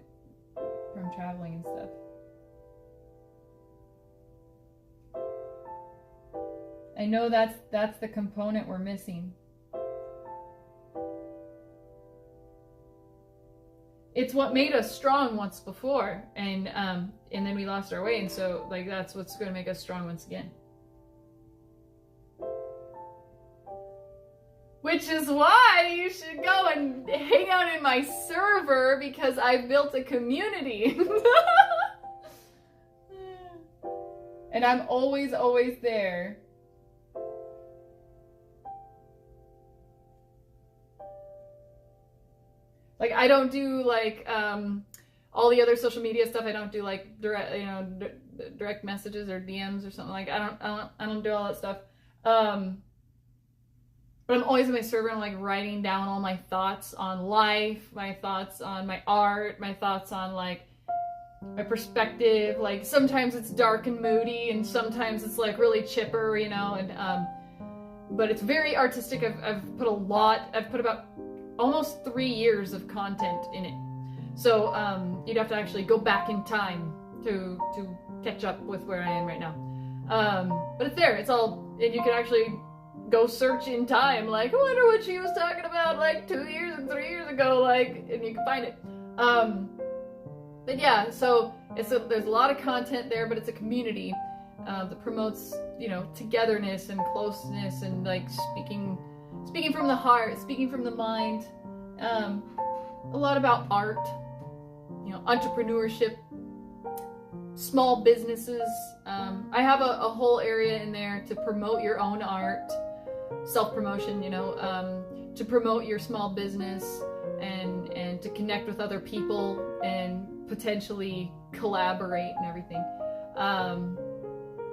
from traveling and stuff. I know that's the component we're missing. It's what made us strong once before, and then we lost our way, and so like that's what's going to make us strong once again. Which is why you should go and hang out in my server, because I've built a community. And I'm always there. Like, I don't do, like, all the other social media stuff. I don't do, like, direct messages or DMs or something. Like, I don't do all that stuff. But I'm always in my server. I'm, like, writing down all my thoughts on life, my thoughts on my art, my thoughts on, like, my perspective. Like, sometimes it's dark and moody, and sometimes it's, like, really chipper, you know, and, but it's very artistic. I've put about almost 3 years of content in it. So you'd have to actually go back in time to catch up with where I am right now. But it's there. It's all, and you can actually go search in time. Like, I wonder what she was talking about like 2 years and 3 years ago. Like, and you can find it. But yeah, so there's a lot of content there, but it's a community. that promotes, you know, togetherness and closeness and like speaking from the heart, speaking from the mind. A lot about art, you know, entrepreneurship, small businesses. I have a whole area in there to promote your own art, self-promotion, you know, to promote your small business and to connect with other people and potentially collaborate and everything.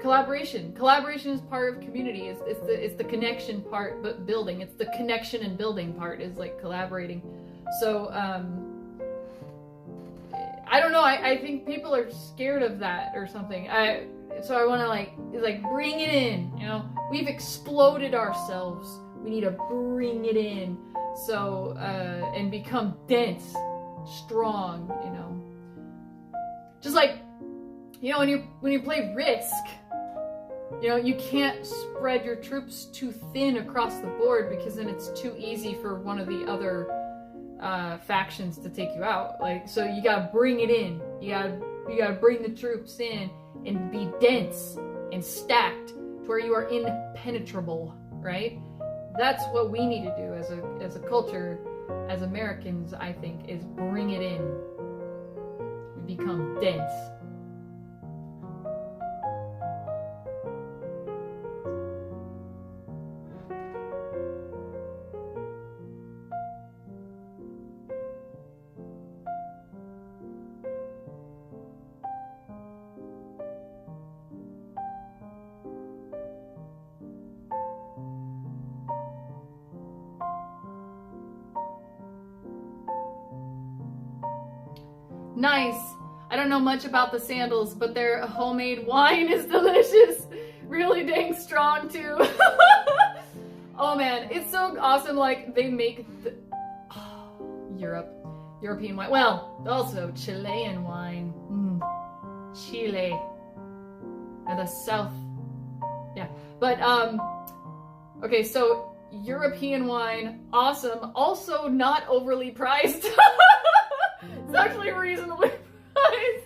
Collaboration is part of community. It's the connection part, but building. It's the connection and building part is like collaborating. So I don't know. I think people are scared of that or something. So I want to like bring it in. You know, we've exploded ourselves. We need to bring it in. So and become dense, strong. You know, just like, you know, when you play Risk, you know, you can't spread your troops too thin across the board because then it's too easy for one of the other factions to take you out. Like, so you gotta bring it in. You gotta bring the troops in and be dense and stacked to where you are impenetrable, right? That's what we need to do as a culture, as Americans, I think, is bring it in. We become dense. Nice. I don't know much about the sandals, but their homemade wine is delicious. Really dang strong too. Oh man, it's so awesome. Like they make European wine. Well, also Chilean wine. Chile. And the South. Yeah. But okay, so European wine, awesome. Also not overly priced. It's actually reasonably priced.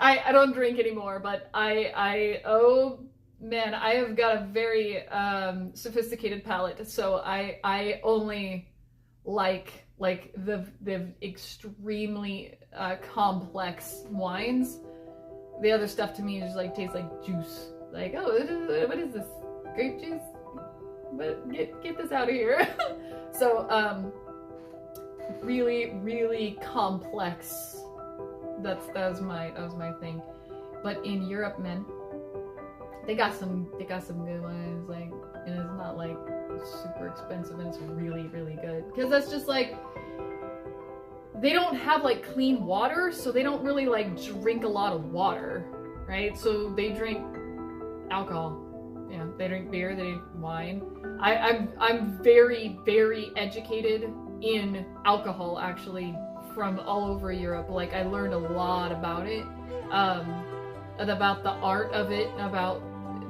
I don't drink anymore, but oh man, I have got a very sophisticated palate, so I only like the extremely complex wines. The other stuff to me just like tastes like juice. Like, oh, what is this? Grape juice? But get this out of here. So really, really complex. That was my thing. But in Europe, man, they got some good wines, like, and it's not like super expensive, and it's really, really good. Because that's just like, they don't have like clean water, so they don't really like drink a lot of water, right? So they drink alcohol. You know, they drink beer, they drink wine. I'm very, very educated in alcohol, actually, from all over Europe. Like, I learned a lot about it, about the art of it, about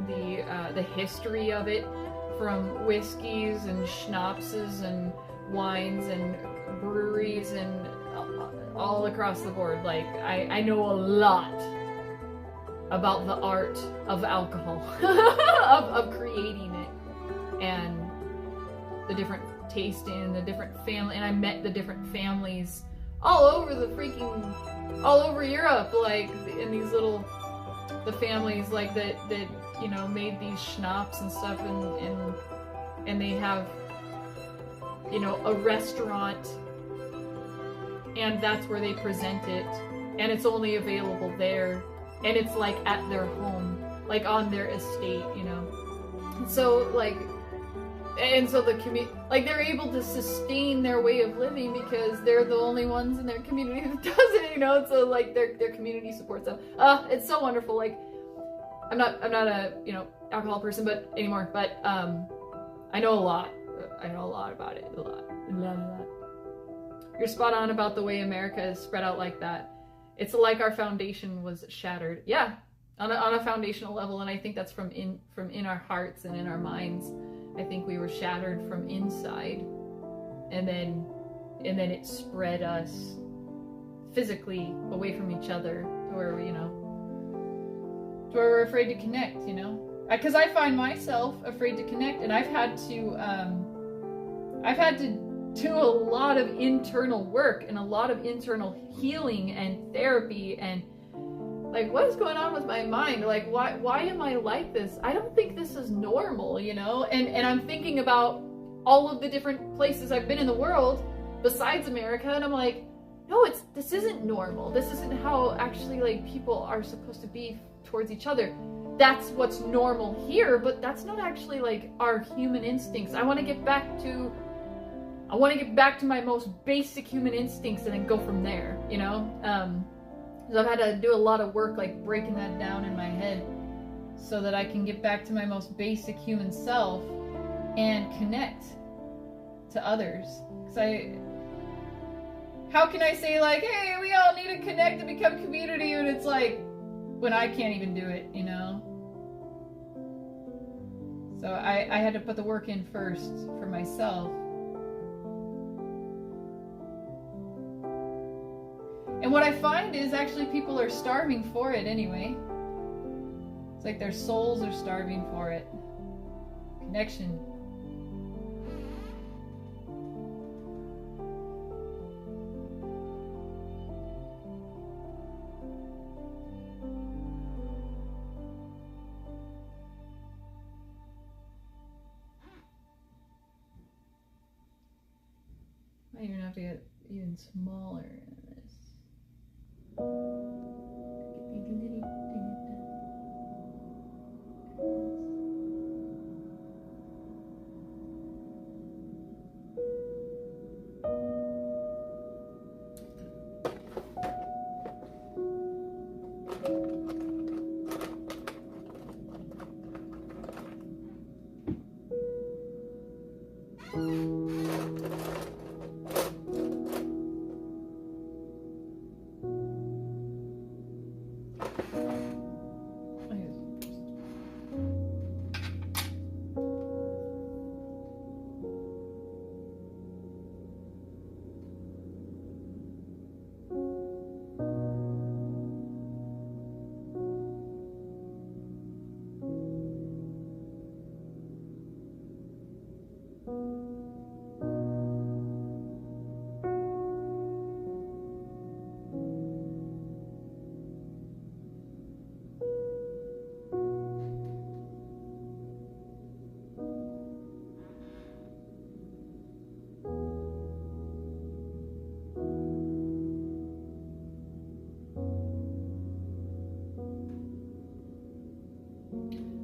the history of it, from whiskeys and schnapses and wines and breweries and all across the board. Like, I know a lot about the art of alcohol, of creating it, and the different tasting and the different family, and I met the different families all over Europe, like in these little, the families like that you know, made these schnapps and stuff, and they have, you know, a restaurant, and that's where they present it, and it's only available there, and it's like at their home, like on their estate, you know. So like, and so the community, like, they're able to sustain their way of living because they're the only ones in their community that does it, you know. So like their community supports them. It's so wonderful. Like, I'm not a, you know, alcohol person, but anymore. But I know a lot. I know a lot about it. A lot. You're spot on about the way America is spread out like that. It's like our foundation was shattered. Yeah, on a foundational level, and I think that's from in our hearts and in our minds. I think we were shattered from inside, and then it spread us physically away from each other, to where we, you know, where we're afraid to connect, you know? Because I find myself afraid to connect, and I've had to do a lot of internal work and a lot of internal healing and therapy, and like, what is going on with my mind? Like, why am I like this? I don't think this is normal, you know? And I'm thinking about all of the different places I've been in the world besides America, and I'm like, no, this isn't normal. This isn't how actually like people are supposed to be towards each other. That's what's normal here, but that's not actually like our human instincts. I want to get back to my most basic human instincts and then go from there, you know? So I've had to do a lot of work like breaking that down in my head so that I can get back to my most basic human self and connect to others. How can I say like, hey, we all need to connect and become community, and it's like, when I can't even do it, you know? So I had to put the work in first for myself. And what I find is actually people are starving for it anyway. It's like their souls are starving for it. Connection. I even have to get even smaller in this.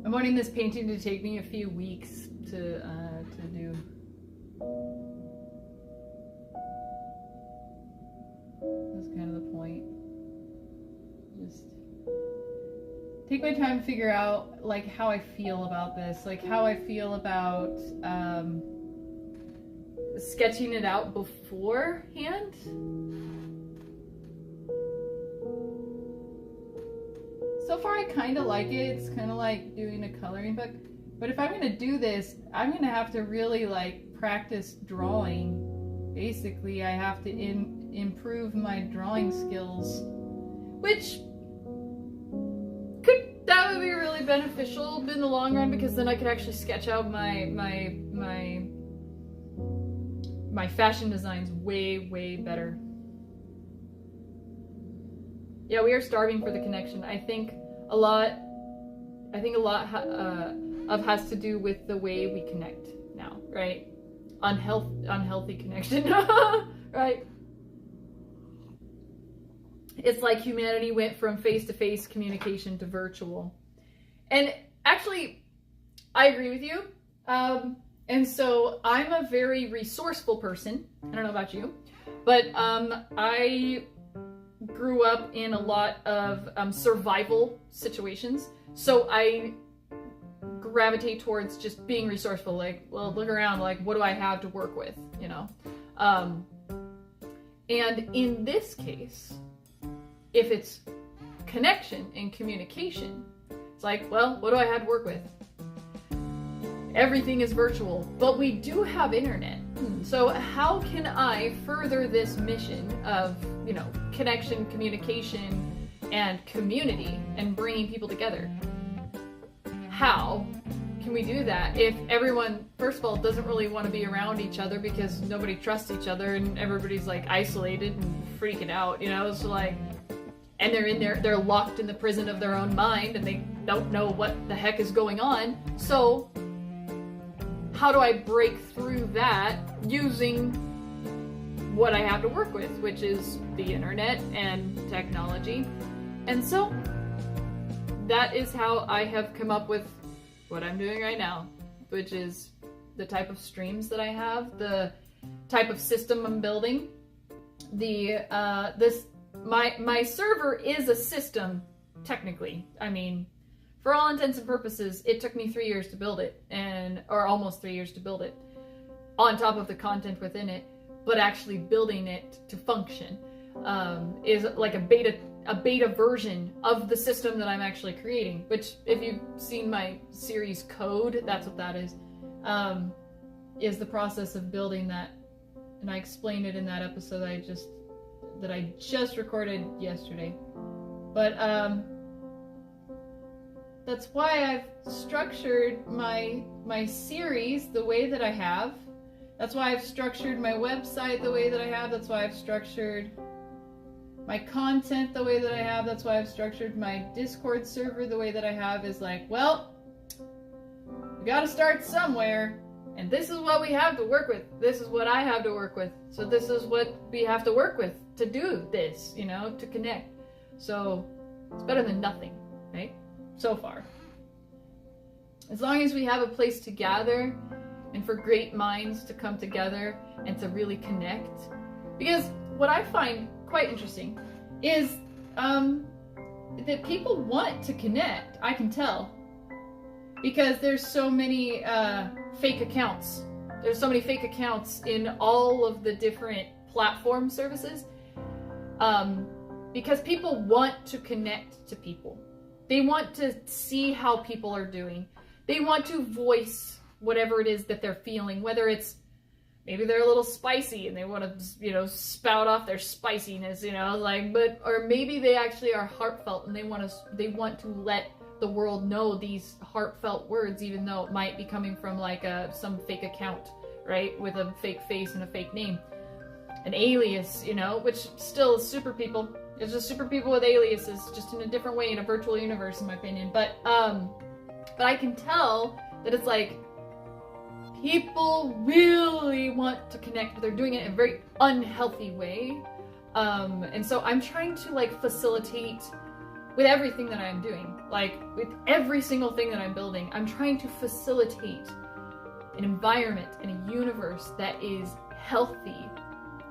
I'm wanting this painting to take me a few weeks to do. That's kind of the point. Just take my time to figure out like how I feel about this, like how I feel about sketching it out beforehand. So far I kind of like it. It's kind of like doing a coloring book. But if I'm going to do this, I'm going to have to really like practice drawing. Basically, I have to improve my drawing skills, which that would be really beneficial in the long run, because then I could actually sketch out my fashion designs way better. Yeah, we are starving for the connection. I think a lot has to do with the way we connect now, right? Unhealthy connection, right? It's like humanity went from face-to-face communication to virtual. And actually, I agree with you. And so I'm a very resourceful person. I don't know about you, but I grew up in a lot of survival situations. So I gravitate towards just being resourceful. Like, well, look around, like, what do I have to work with, you know? And in this case, if it's connection and communication, it's like, well, what do I have to work with? Everything is virtual, but we do have internet. So how can I further this mission of, you know, connection, communication, and community and bringing people together. How can we do that if everyone, first of all, doesn't really want to be around each other because nobody trusts each other and everybody's like isolated and freaking out, you know? So like, and they're in there, they're locked in the prison of their own mind and they don't know what the heck is going on. So how do I break through that using what I have to work with, which is the internet and technology? And so that is how I have come up with what I'm doing right now, which is the type of streams that I have, the type of system I'm building. My server is a system, technically. I mean, for all intents and purposes, it took me 3 years to build it, or almost 3 years to build it, on top of the content within it. But actually building it to function is like a beta version of the system that I'm actually creating, which if you've seen my series code, that's what that is the process of building that. And I explained it in that episode that I just recorded yesterday. But that's why I've structured my series the way that I have. That's why I've structured my website the way that I have. That's why I've structured my content the way that I have. That's why I've structured my Discord server the way that I have. Is like, well, we gotta start somewhere, and this is what we have to work with. This is what I have to work with. So this is what we have to work with to do this, you know, to connect. So it's better than nothing, right? So far. As long as we have a place to gather and for great minds to come together and to really connect. Because what I find quite interesting is that people want to connect. I can tell. Because there's so many fake accounts. There's so many fake accounts in all of the different platform services. Because people want to connect to people. They want to see how people are doing. They want to voice whatever it is that they're feeling, whether it's maybe they're a little spicy and they want to, you know, spout off their spiciness, you know, like, or maybe they actually are heartfelt and they want to let the world know these heartfelt words, even though it might be coming from like some fake account, right, with a fake face and a fake name, an alias, you know, which still is super people. It's just super people with aliases, just in a different way in a virtual universe, in my opinion. But I can tell that it's like, people really want to connect, but they're doing it in a very unhealthy way. And so I'm trying to like facilitate with everything that I'm doing, like with every single thing that I'm building, I'm trying to facilitate an environment and a universe that is healthy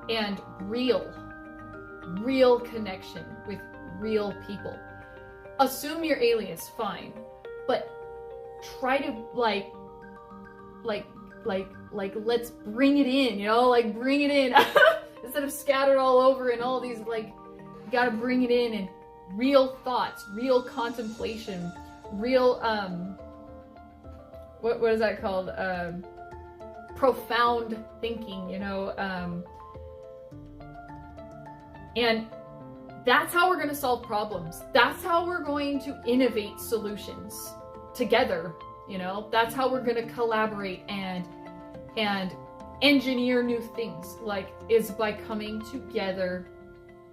and real connection with real people. Assume your alias, fine, but try to like let's bring it in, you know, like bring it in instead of scattered all over and all these, like, you gotta bring it in, and real thoughts, real contemplation, real what is that called, profound thinking, you know, and that's how we're going to solve problems. That's how we're going to innovate solutions together. You know, that's how we're going to collaborate and engineer new things, like, is by coming together,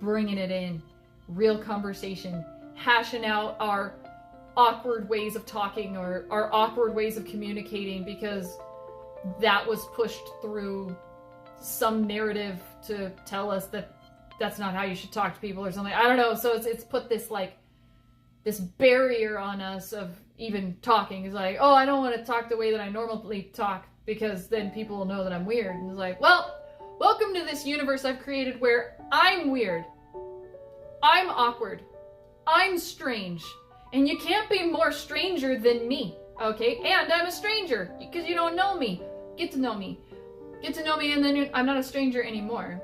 bringing it in, real conversation, hashing out our awkward ways of talking or our awkward ways of communicating because that was pushed through some narrative to tell us that that's not how you should talk to people or something. I don't know. So it's put this, like, this barrier on us of even talking. It's like, oh, I don't want to talk the way that I normally talk because then people will know that I'm weird. And it's like, well, welcome to this universe I've created where I'm weird. I'm awkward. I'm strange. And you can't be more stranger than me, okay? And I'm a stranger because you don't know me. Get to know me. Get to know me, and then I'm not a stranger anymore.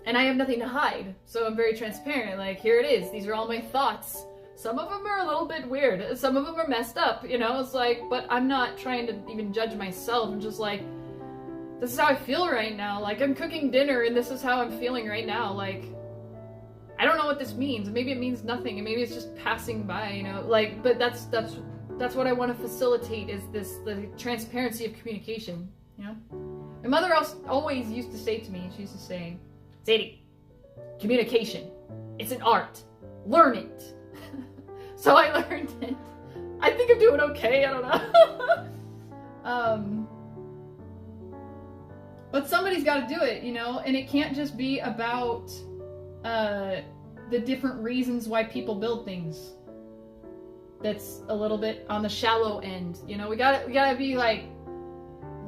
And I have nothing to hide, so I'm very transparent. Like, here it is. These are all my thoughts. Some of them are a little bit weird. Some of them are messed up, you know? It's like, but I'm not trying to even judge myself. I'm just like, this is how I feel right now. Like, I'm cooking dinner, and this is how I'm feeling right now. Like, I don't know what this means. Maybe it means nothing, and maybe it's just passing by, you know, like, but that's what I want to facilitate, is the transparency of communication, you know? My mother always used to say to me, she used to say, Sadie, communication, it's an art. Learn it. So I learned it. I think I'm doing okay, I don't know. But somebody's got to do it, you know? And it can't just be about the different reasons why people build things. That's a little bit on the shallow end, you know? We gotta be like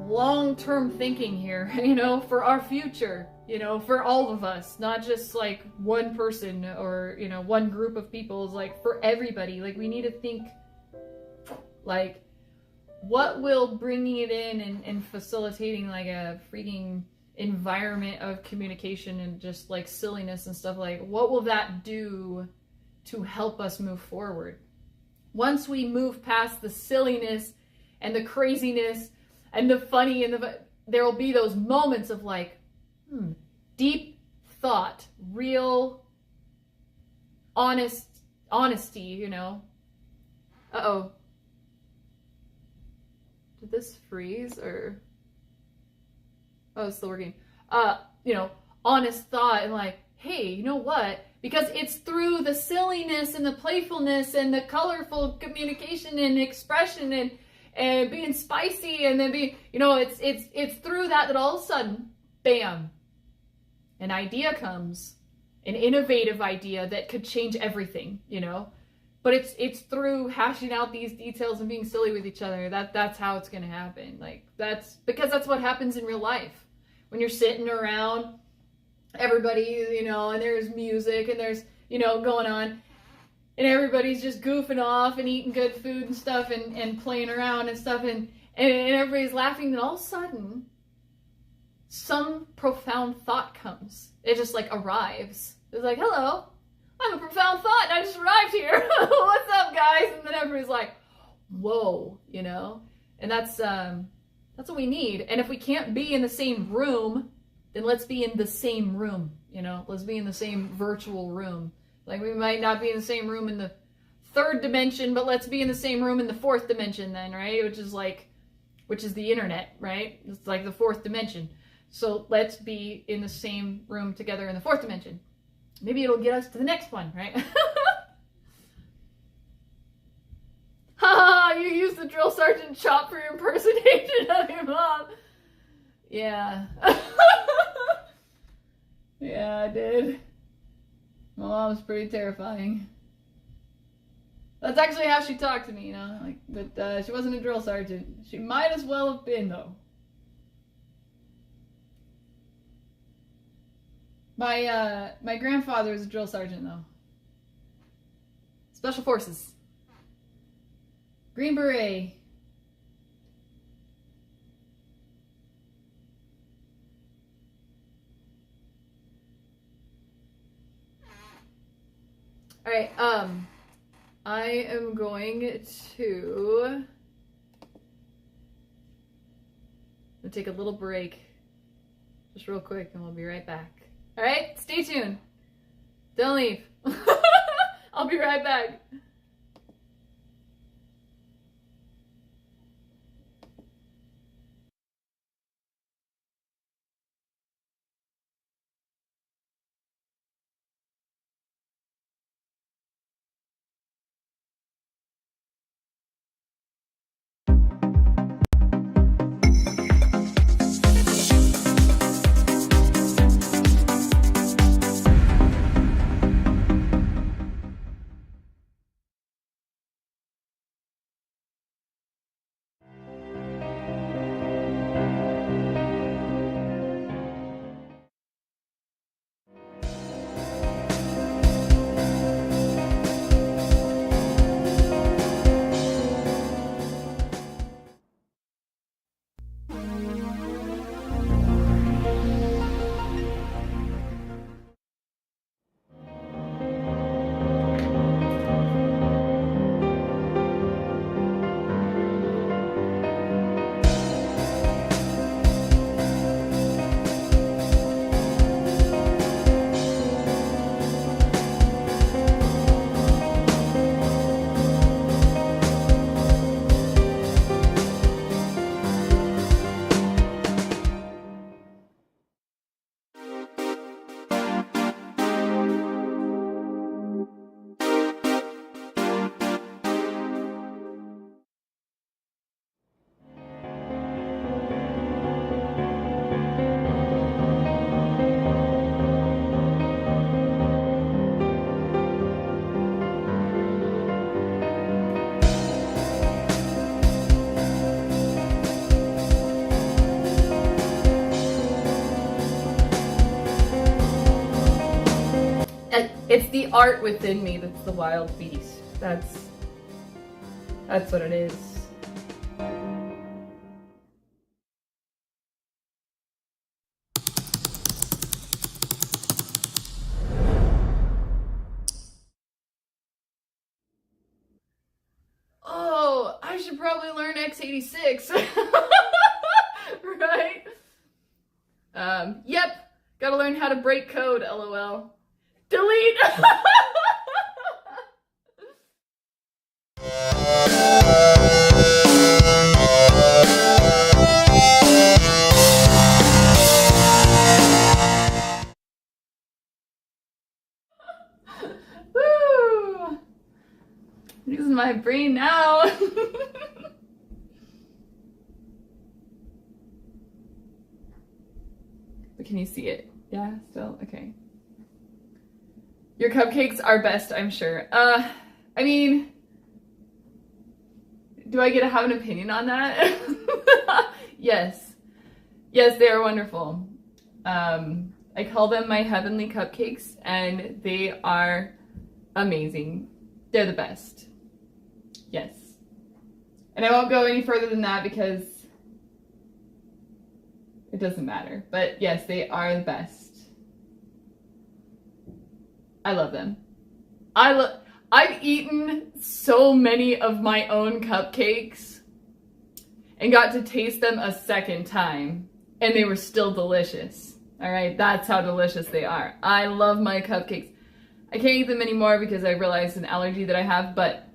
long-term thinking here, you know, for our future, you know, for all of us, not just like one person or, you know, one group of people. Is like for everybody. Like, we need to think like, what will bringing it in and facilitating like a freaking environment of communication and just like silliness and stuff, like what will that do to help us move forward? Once we move past the silliness and the craziness and the funny and there will be those moments of like, deep thought, real honesty, you know. Uh-oh. Did this freeze or... Oh, it's still working. You know, honest thought and like, hey, you know what? Because it's through the silliness and the playfulness and the colorful communication and expression and being spicy and then being, you know, it's through that all of a sudden, bam, an idea comes, an innovative idea that could change everything, you know? But it's through hashing out these details and being silly with each other. That's how it's gonna happen. Like, that's what happens in real life. When you're sitting around, everybody, you know, and there's music and there's, you know, going on, and everybody's just goofing off and eating good food and stuff and playing around and stuff, and everybody's laughing, and all of a sudden, some profound thought comes. It just like arrives. It's like, hello, I have a profound thought and I just arrived here. What's up, guys? And then everybody's like, whoa, you know? And that's what we need. And if we can't be in the same room, then let's be in the same room, you know? Let's be in the same virtual room. Like, we might not be in the same room in the third dimension, but let's be in the same room in the fourth dimension then, right? Which is the internet, right? It's like the fourth dimension. So let's be in the same room together in the fourth dimension. Maybe it'll get us to the next one, right? Haha, you used the drill sergeant chop for your impersonation of your mom. Yeah. Yeah, I did. My mom's pretty terrifying. That's actually how she talked to me, you know? Like, but she wasn't a drill sergeant. She might as well have been, though. My grandfather was a drill sergeant, though. Special Forces. Green Beret. Alright, I am going to take a little break. Just real quick, and we'll be right back. Alright, stay tuned. Don't leave. I'll be right back. It's the art within me that's the wild beast. That's what it is. Oh, I should probably learn E27. Right? Yep. Gotta learn how to break code, lol. Delete! Woo! Using my brain now. But can you see it? Yeah, still? Okay. Your cupcakes are best, I'm sure. I mean, do I get to have an opinion on that? Yes. Yes, they are wonderful. I call them my heavenly cupcakes, and they are amazing. They're the best. Yes. And I won't go any further than that because it doesn't matter. But yes, they are the best. I love them. I've eaten so many of my own cupcakes and got to taste them a second time, and they were still delicious. All right, that's how delicious they are. I love my cupcakes. I can't eat them anymore because I realized an allergy that I have, but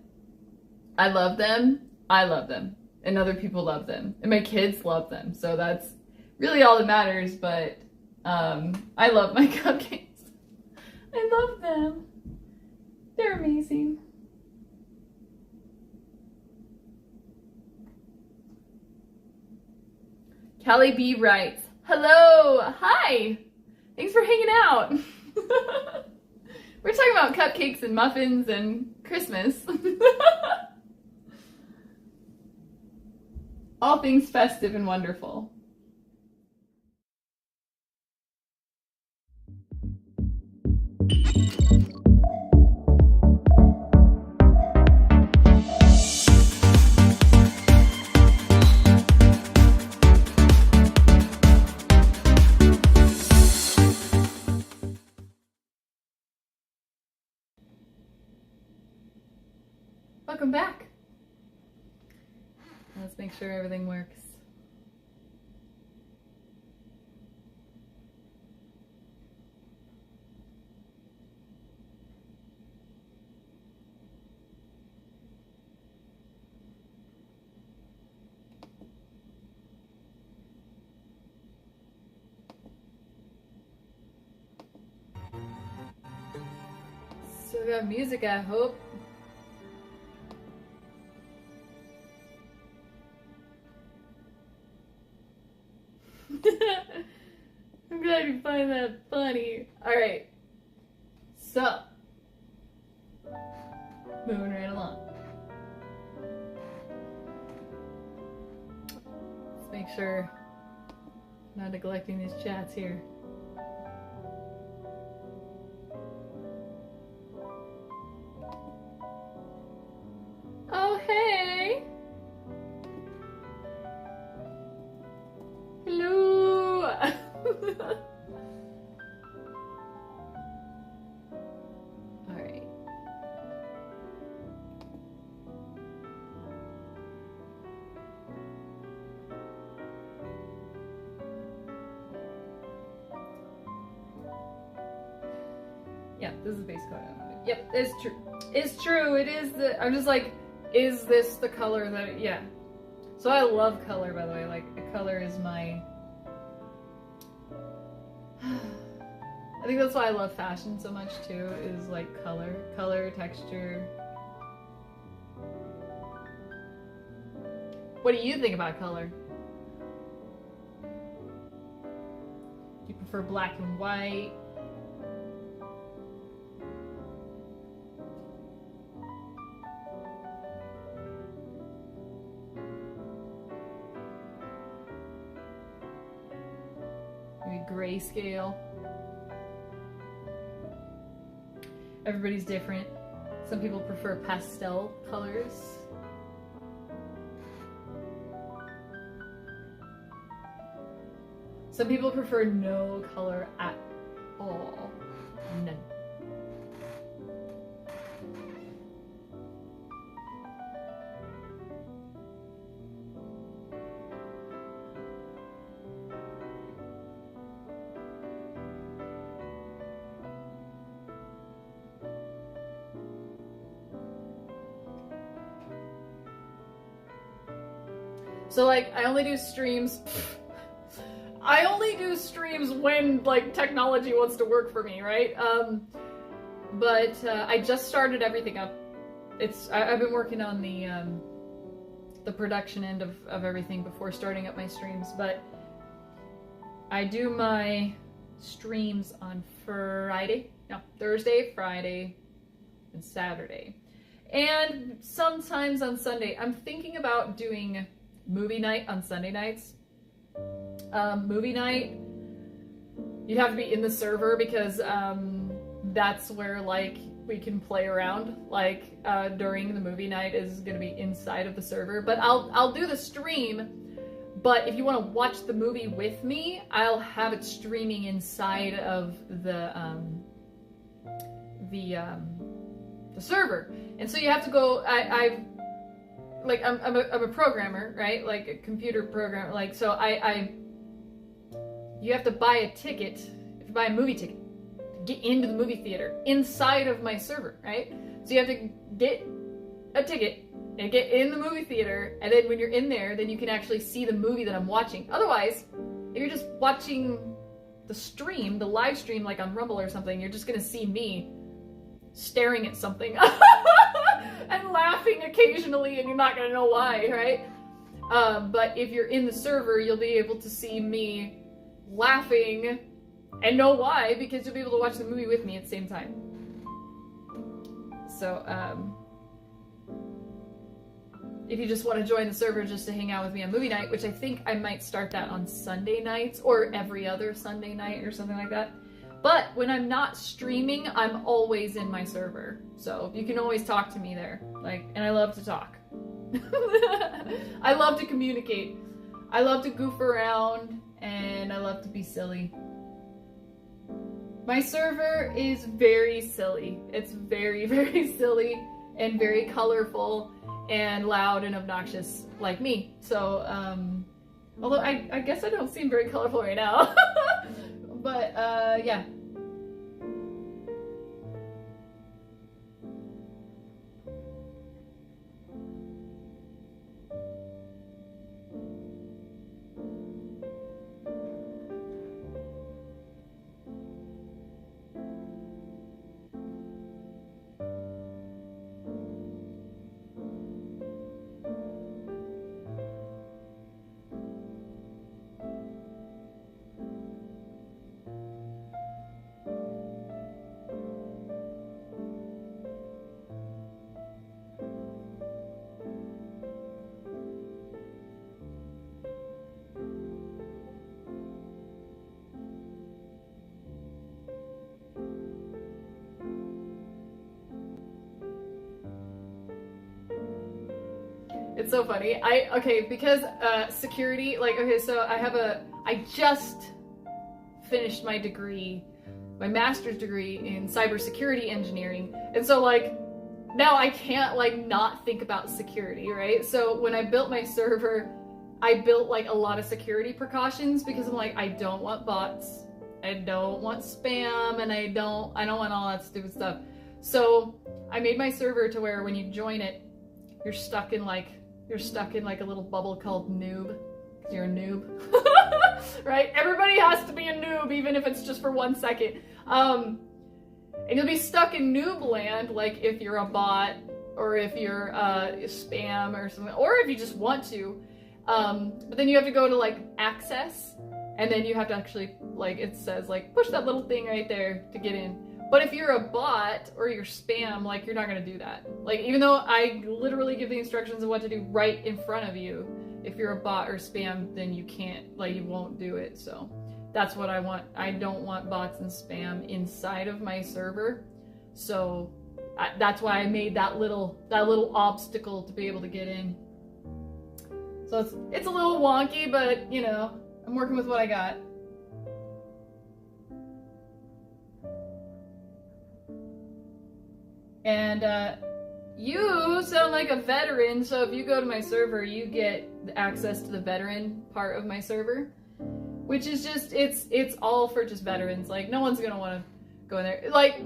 I love them. I love them. And other people love them. And my kids love them. So that's really all that matters, but I love my cupcakes. I love them. They're amazing. Callie B writes, hello, hi, thanks for hanging out. We're talking about cupcakes and muffins and Christmas. All things festive and wonderful. Welcome back. Let's make sure everything works. Still got music, I hope. I'm glad you find that funny. Alright. So, moving right along. Let's make sure I'm not neglecting these chats here. Oh, hey! Hello! Alright. Yeah, this is the base color I wanted. Yep, it's true. It's true, it is the, I'm just like, is this the color that, yeah. So I love color, by the way, like, color is my, I think that's why I love fashion so much too, is like color, texture. What do you think about color? Do you prefer black and white? Maybe grayscale? Everybody's different. Some people prefer pastel colors. Some people prefer no color at all. None. So like, I only do streams when like technology wants to work for me, right? But I just started everything up. I've been working on the production end of everything before starting up my streams, but I do my streams on Thursday, Friday, and Saturday. And sometimes on Sunday. I'm thinking about doing movie night on Sunday nights. Movie night, you'd have to be in the server because that's where like we can play around. Like during the movie night is gonna be inside of the server. But I'll do the stream. But if you want to watch the movie with me, I'll have it streaming inside of the server. And so you have to go. I'm a programmer, right? Like a computer programmer. Like, so you have to buy a ticket. You have to buy a movie ticket to get into the movie theater inside of my server, right? So you have to get a ticket and get in the movie theater, and then when you're in there, then you can actually see the movie that I'm watching. Otherwise, if you're just watching the live stream, like on Rumble or something, you're just gonna see me staring at something and laughing occasionally, and you're not gonna know why, right? But if you're in the server, you'll be able to see me laughing and know why, because you'll be able to watch the movie with me at the same time. So, if you just want to join the server just to hang out with me on movie night, which I think I might start that on Sunday nights or every other Sunday night or something like that. But when I'm not streaming, I'm always in my server. So you can always talk to me there. Like, and I love to talk. I love to communicate. I love to goof around, and I love to be silly. My server is very silly. It's very, very silly and very colorful and loud and obnoxious like me. So, although I guess I don't seem very colorful right now. But, yeah. It's so funny. Because security, so I just finished my degree, my master's degree in cybersecurity engineering. And so now I can't not think about security, right? So when I built my server, I built a lot of security precautions because I'm I don't want bots, I don't want spam, and I don't want all that stupid stuff. So I made my server to where when you join it, you're stuck in a little bubble called noob, because you're a noob. Right? Everybody has to be a noob, even if it's just for 1 second. And you'll be stuck in noob land, if you're a bot, or if you're spam or something, or if you just want to. But then you have to go to access, and then you have to actually, it says, push that little thing right there to get in. But if you're a bot or you're spam, you're not gonna do that. Even though I literally give the instructions of what to do right in front of you, if you're a bot or spam, then you can't, you won't do it. So that's what I want. I don't want bots and spam inside of my server. So that's why I made that little obstacle to be able to get in. So it's a little wonky, but you know, I'm working with what I got. And you sound like a veteran, so if you go to my server, you get access to the veteran part of my server, which is just, it's all for just veterans. Like, no one's gonna want to go in there. Like,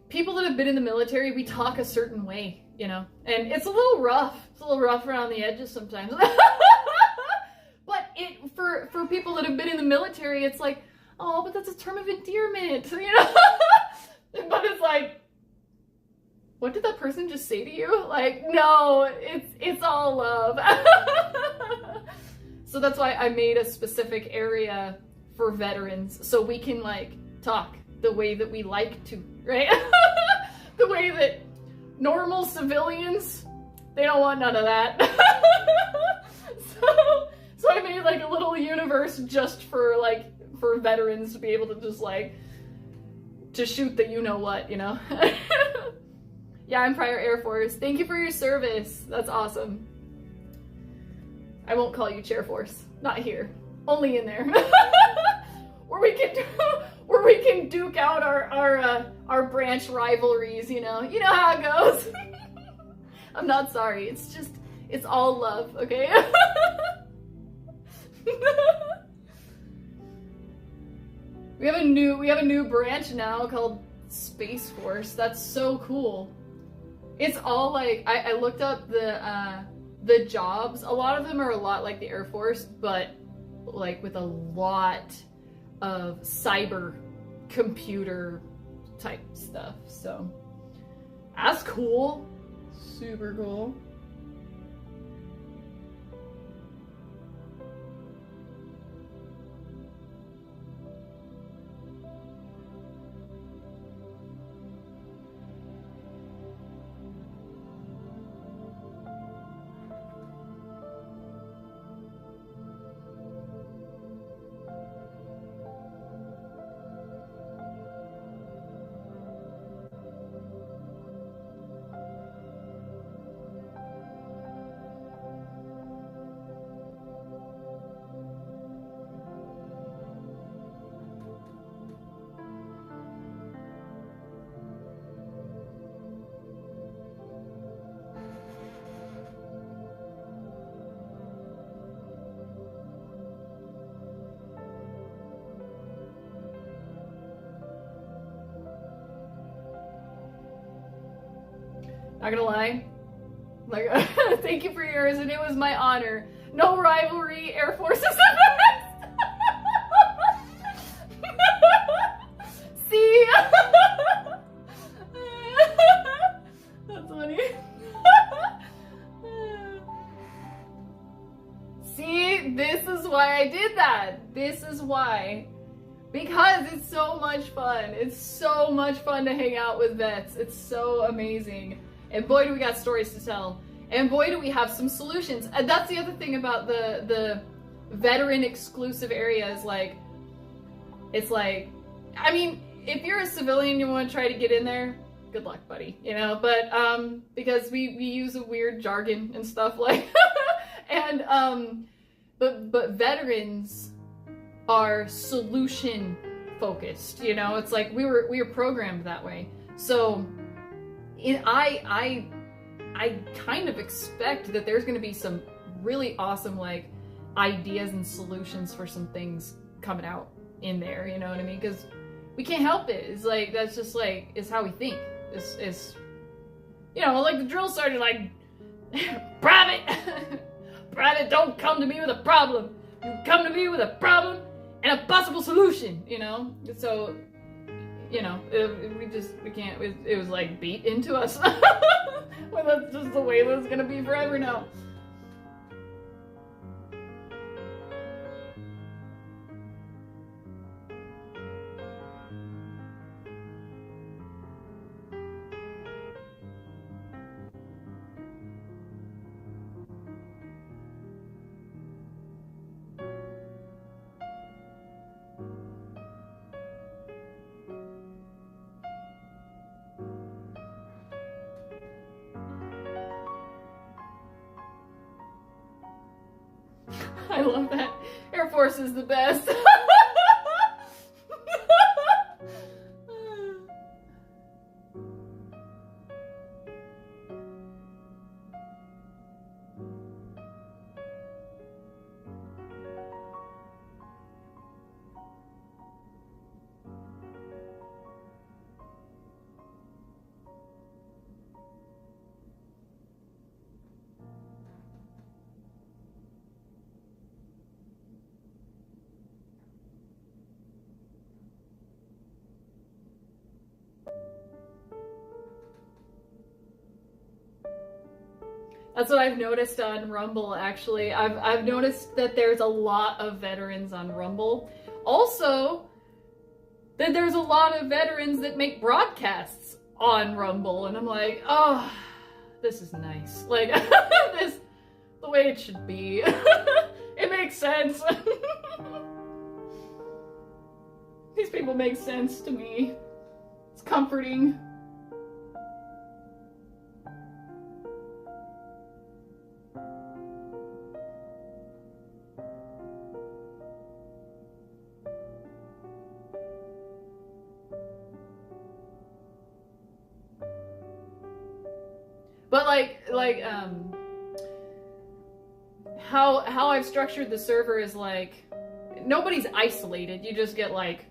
people that have been in the military, we talk a certain way, you know, and it's a little rough. It's a little rough around the edges sometimes. But for people that have been in the military, it's like, oh, but that's a term of endearment, you know. But it's like, what did that person just say to you? Like, no, it's all love. So that's why I made a specific area for veterans, so we can like talk the way that we like to, right? The way that normal civilians, they don't want none of that. So I made like a little universe just for veterans to be able to just like to shoot the you know what, you know. Yeah, I'm prior Air Force. Thank you for your service. That's awesome. I won't call you Chair Force. Not here. Only in there. where we can duke out our branch rivalries, you know. You know how it goes. I'm not sorry. It's just, it's all love, okay? We have a new branch now called Space Force. That's so cool. It's all like, I looked up the jobs. A lot of them are a lot like the Air Force, but like with a lot of cyber computer type stuff. So that's cool. Super cool. Not gonna lie, like, thank you for yours, and it was my honor. No rivalry, Air Force is the best. See? That's funny. See, this is why I did that. This is why. Because it's so much fun. It's so much fun to hang out with vets. It's so amazing. And boy, do we got stories to tell. And boy, do we have some solutions. And that's the other thing about the veteran exclusive areas. Like, it's like, I mean, if you're a civilian, you want to try to get in there, good luck, buddy. You know, but because we use a weird jargon and stuff like, and but veterans are solution focused. You know, it's like we were programmed that way. So. I kind of expect that there's going to be some really awesome like ideas and solutions for some things coming out in there, you know what I mean? Because we can't help it. It's like, that's just like, it's how we think. It's you know, like the drill sergeant, like, private, private, don't come to me with a problem. You come to me with a problem and a possible solution, you know? So, you know, we can't, it was like beat into us. Well, that's just the way that's gonna be forever now. love that. Air Force is the best. That's what I've noticed on Rumble, actually. I've noticed that there's a lot of veterans on Rumble. Also, that there's a lot of veterans that make broadcasts on Rumble, and I'm like, oh, this is nice. Like, this, the way it should be. It makes sense. These people make sense to me. It's comforting. But how I've structured the server is like, nobody's isolated. You just get like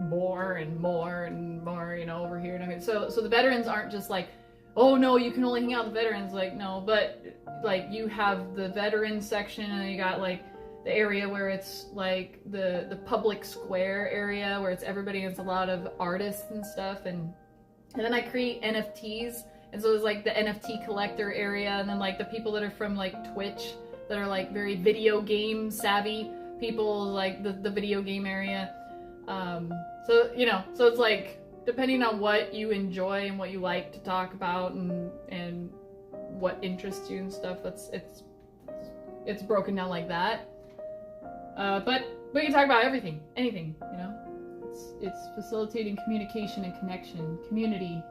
more and more and more, you know, over here and over here. So the veterans aren't just like, oh no, you can only hang out with veterans. Like, no, but like you have the veteran section, and then you got like the area where it's like the public square area where it's everybody, and it's a lot of artists and stuff, and then I create NFTs. And so there's like the NFT collector area, and then like the people that are from like Twitch that are like very video game savvy people, like the video game area. So, you know, so it's like, depending on what you enjoy and what you like to talk about and what interests you and stuff, it's broken down like that. But we can talk about everything, anything, you know? It's facilitating communication and connection, community.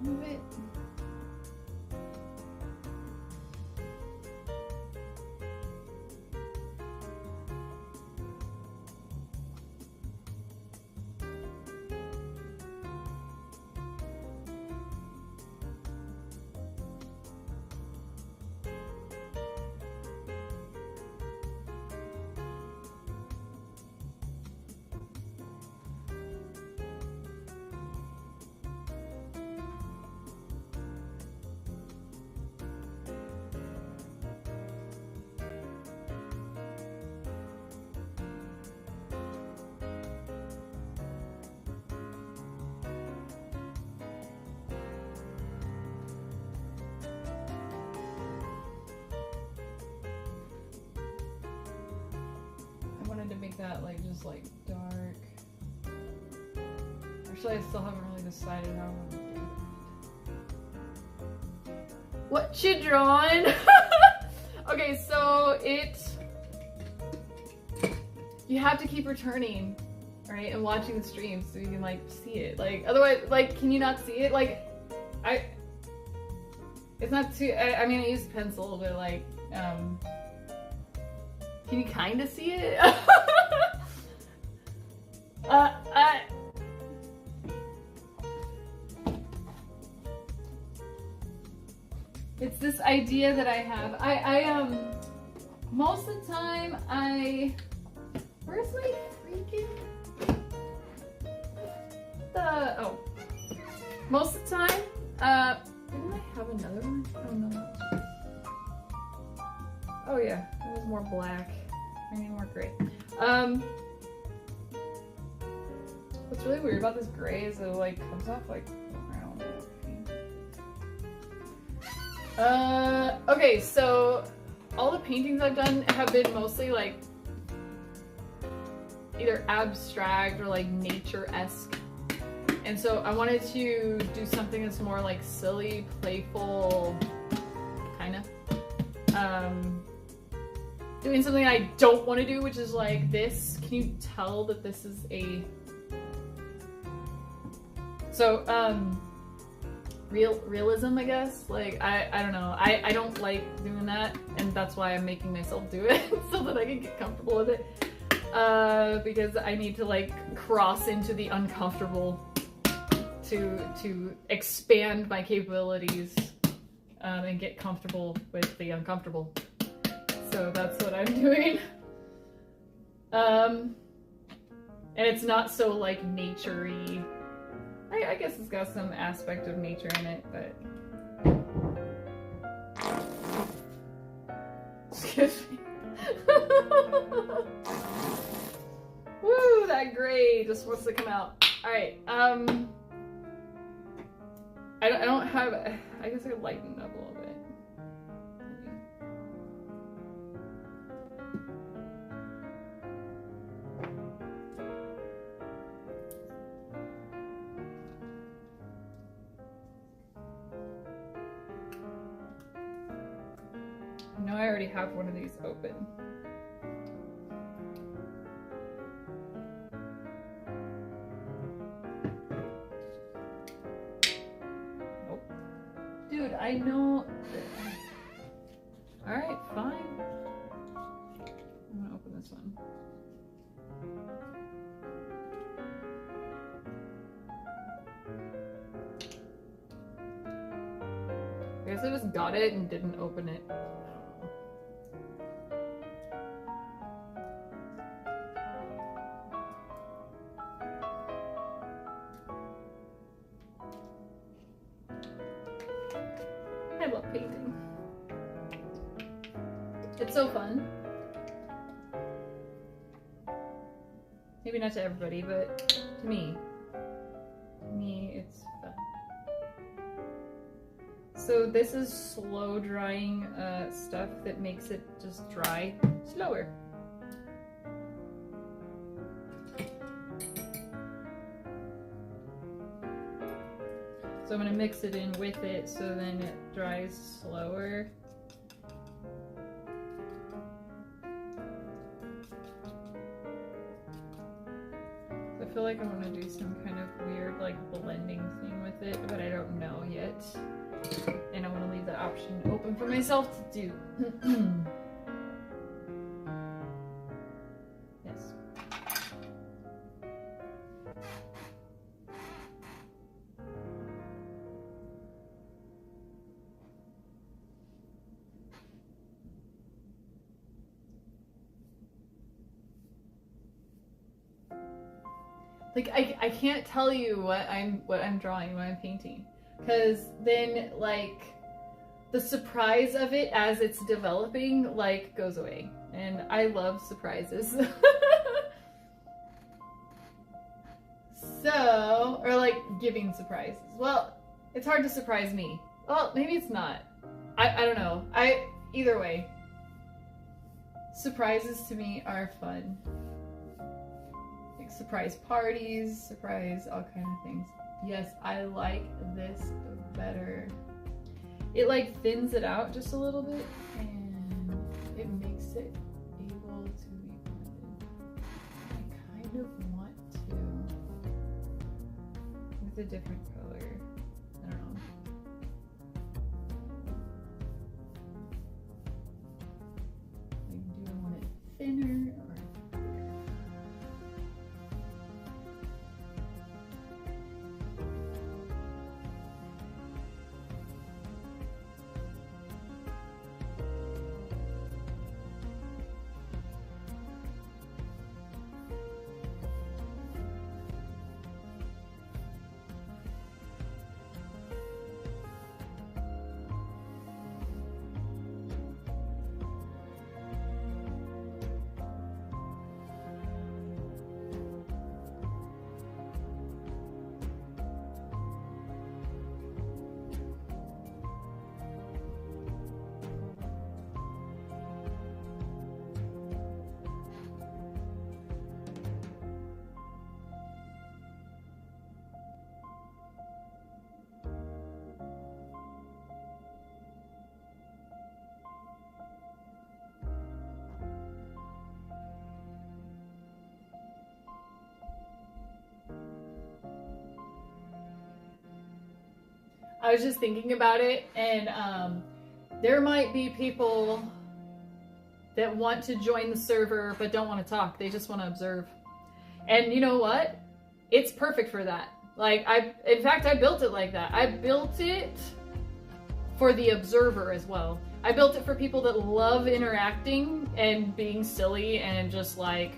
Move it. To make that like just like dark. Actually, I still haven't really decided how I'm gonna do that. What you drawing? Okay, so you have to keep returning, right, and watching the stream so you can like see it. Like otherwise, like, can you not see it? Like, it's not too. I mean, I use pencil, but like, can you kind of see it? It's this idea that I have. I most of the time where's my freaking most of the time, didn't I have another one? Oh no. Oh yeah, it was more black. I need more gray. What's really weird about this gray is it like comes off like, I don't know. Okay, so all the paintings I've done have been mostly like either abstract or like nature-esque. And so I wanted to do something that's more like silly, playful, kind of. Doing something I don't want to do, which is like this. Can you tell that this is a... So, realism, I guess. Like, I don't know. I don't like doing that, and that's why I'm making myself do it, so that I can get comfortable with it. Because I need to like cross into the uncomfortable to expand my capabilities, and get comfortable with the uncomfortable. So that's what I'm doing. And it's not so like nature-y. I guess it's got some aspect of nature in it, but... Excuse me. Woo, that gray just wants to come out. Alright, I don't have... I guess I could lighten it up a little bit. No, I already have one of these open. Nope. Dude, I know. Alright, fine. I'm gonna open this one. I guess I just got it and didn't open it. I love painting. It's so fun. Maybe not to everybody, but to me. To me, it's fun. So this is slow drying stuff that makes it just dry slower. So I'm gonna mix it in with it so then it dries slower. So I feel like I want to do some kind of weird like blending thing with it, but I don't know yet. And I want to leave that option open for myself to do. Yes. Like I can't tell you what I'm drawing, what I'm painting, because then like the surprise of it as it's developing like goes away, and I love surprises. So, or like giving surprises. Well, it's hard to surprise me. Well, maybe it's not. I don't know. Either way, surprises to me are fun. Surprise parties, surprise all kind of things. Yes, I like this better. It like thins it out just a little bit and it makes it able to be blended. I kind of want to with a different color. I don't know. Like, do I want it thinner or I was just thinking about it, and there might be people that want to join the server but don't want to talk. They just want to observe. And you know what? It's perfect for that. Like, in fact, I built it like that. I built it for the observer as well. I built it for people that love interacting and being silly and just like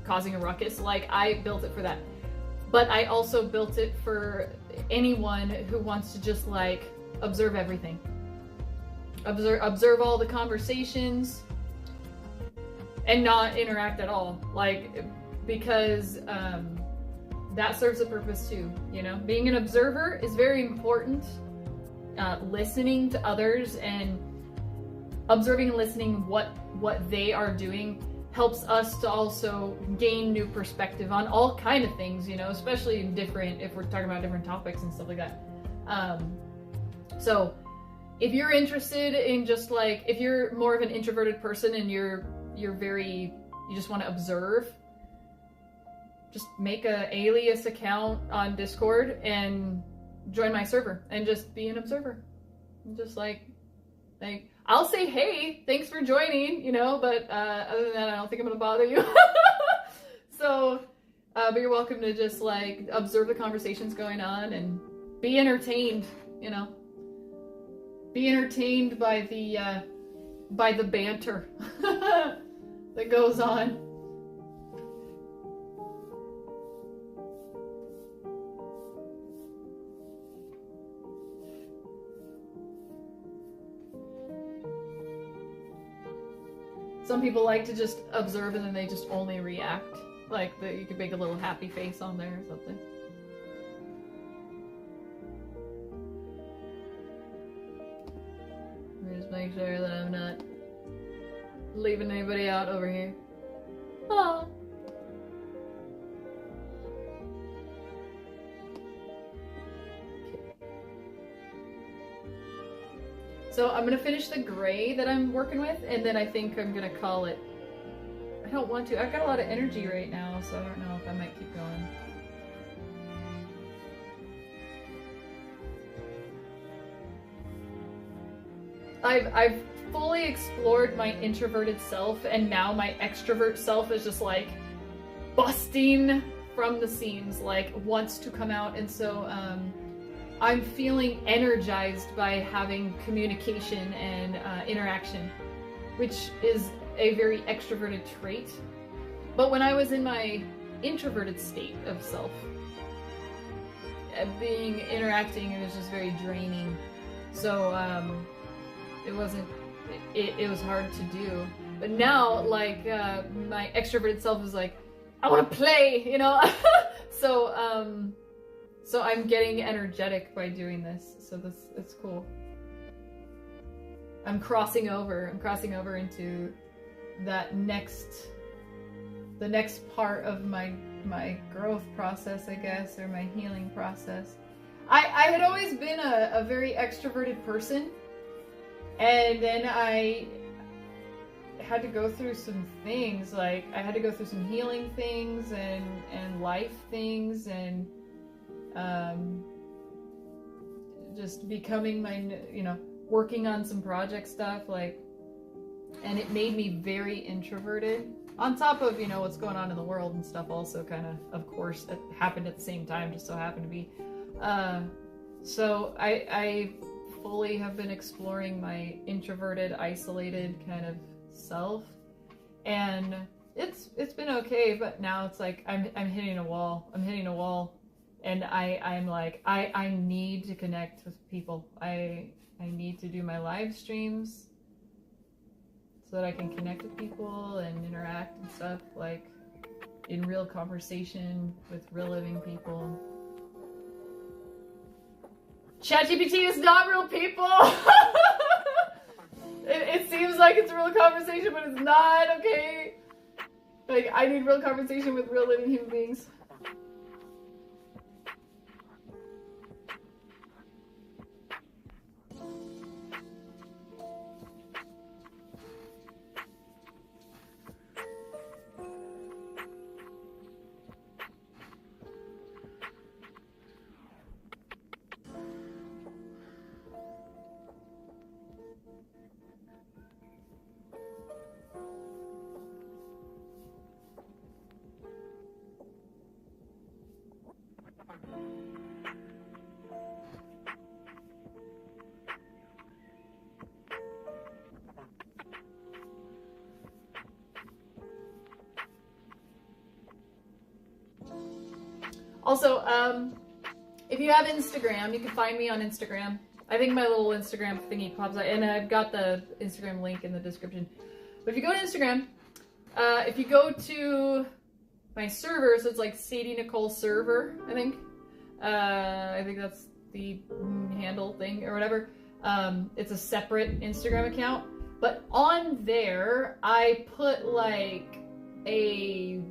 causing a ruckus. Like, I built it for that. But I also built it for anyone who wants to just like observe everything. Observe all the conversations and not interact at all. Like, because that serves a purpose too, you know? Being an observer is very important. Listening to others and observing and listening what they are doing helps us to also gain new perspective on all kind of things, you know, especially if we're talking about different topics and stuff like that. So if you're interested in just like, if you're more of an introverted person and you just want to observe, just make a alias account on Discord and join my server and just be an observer. Just like I'll say, hey, thanks for joining, you know, but other than that, I don't think I'm gonna bother you. So, but you're welcome to just like observe the conversations going on and be entertained, you know. Be entertained by the banter that goes on. Some people like to just observe and then they just only react. Like, you could make a little happy face on there or something. Let me just make sure that I'm not leaving anybody out over here. Aww. So I'm gonna finish the gray that I'm working with, and then I think I'm gonna call it. I don't want to. I've got a lot of energy right now, so I don't know if I might keep going. I've fully explored my introverted self, and now my extrovert self is just like busting from the seams, like wants to come out, and so I'm feeling energized by having communication and interaction, which is a very extroverted trait. But when I was in my introverted state of self, interacting, it was just very draining. So it was hard to do. But now, like, my extroverted self is like, I want to play, you know? So I'm getting energetic by doing this. So it's cool. I'm crossing over into the next part of my growth process, I guess, or my healing process. I had always been a very extroverted person, and then I had to go through some things. Like, I had to go through some healing things and life things, and just becoming working on some project stuff, like, and it made me very introverted, on top of, what's going on in the world and stuff also kind of course, it happened at the same time, just so happened to be. So I fully have been exploring my introverted, isolated kind of self, and it's been okay, but now it's like I'm hitting a wall. And I'm like, I need to connect with people. I need to do my live streams so that I can connect with people and interact and stuff, like in real conversation with real living people. ChatGPT is not real people! It seems like it's a real conversation, but it's not, okay? Like, I need real conversation with real living human beings. Also, if you have Instagram, you can find me on Instagram. I think my little Instagram thingy pops out, and I've got the Instagram link in the description. But if you go to Instagram, if you go to my server, so it's like Sadie Nichole server, I think. I think that's the handle thing or whatever. It's a separate Instagram account. But on there, I put like a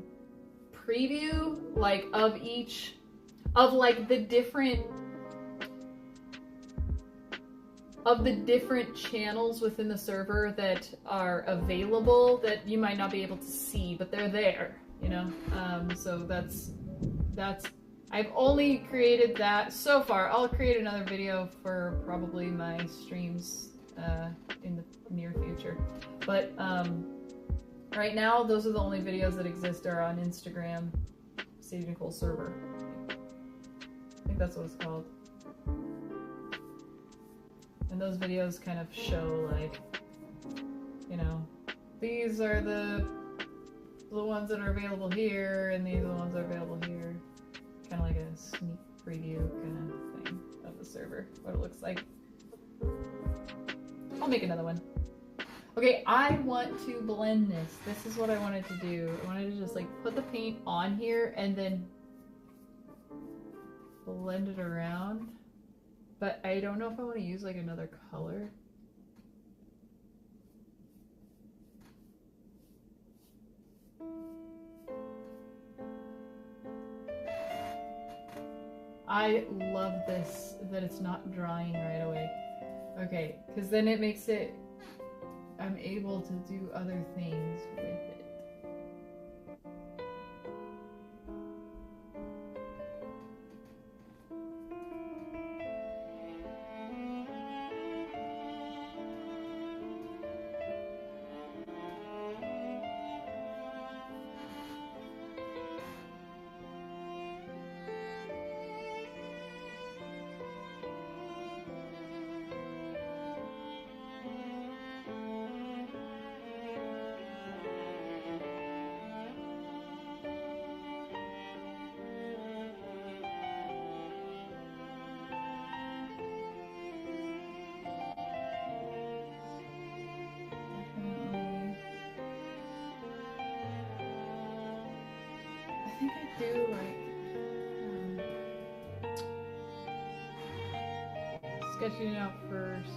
preview like of each of like the different channels within the server that are available that you might not be able to see, but they're there, you know. So that's I've only created that so far. I'll create another video for probably my streams in the near future, but right now those are the only videos that exist are on Instagram, Sadie Nichole server. I think that's what it's called. And those videos kind of show like, you know, these are the ones that are available here, and these are the ones that are available here. Kind of like a sneak preview kind of thing of the server, what it looks like. I'll make another one. Okay, I want to blend this. This is what I wanted to do. I wanted to just like put the paint on here and then blend it around. But I don't know if I want to use like another color. I love this, that it's not drying right away. Okay, because then it makes it, I'm able to do other things with it. I think I do like sketching it out first.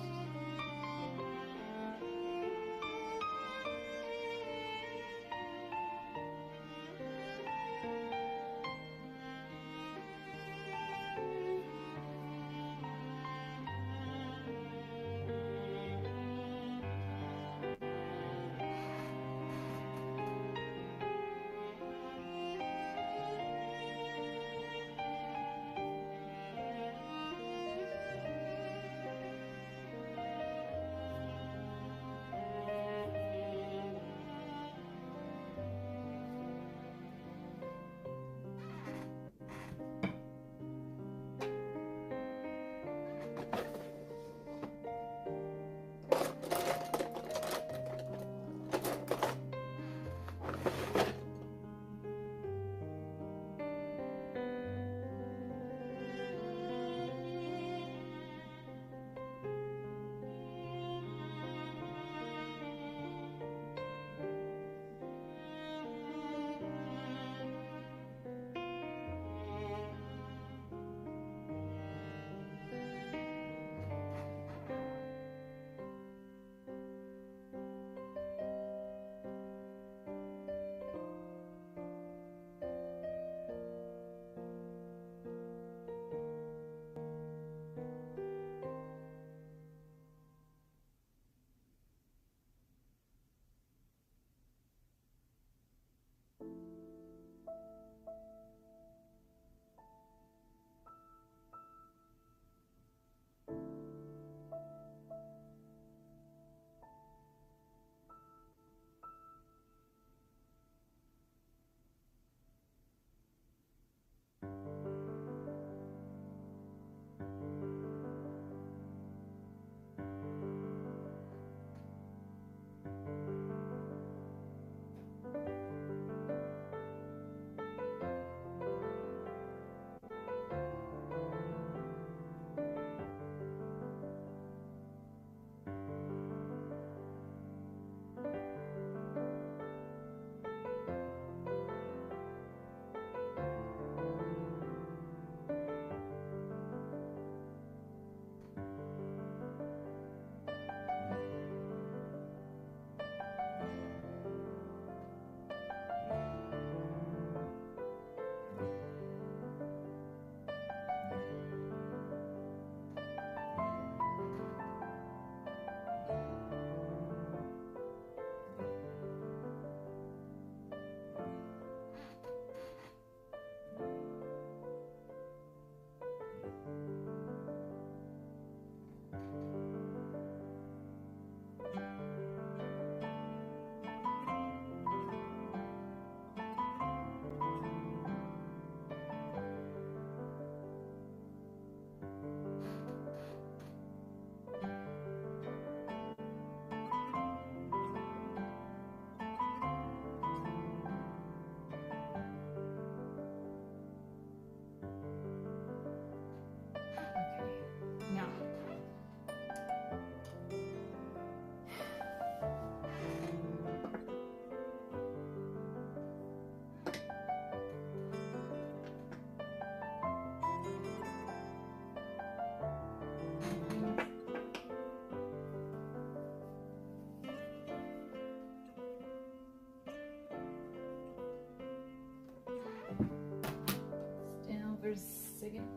second.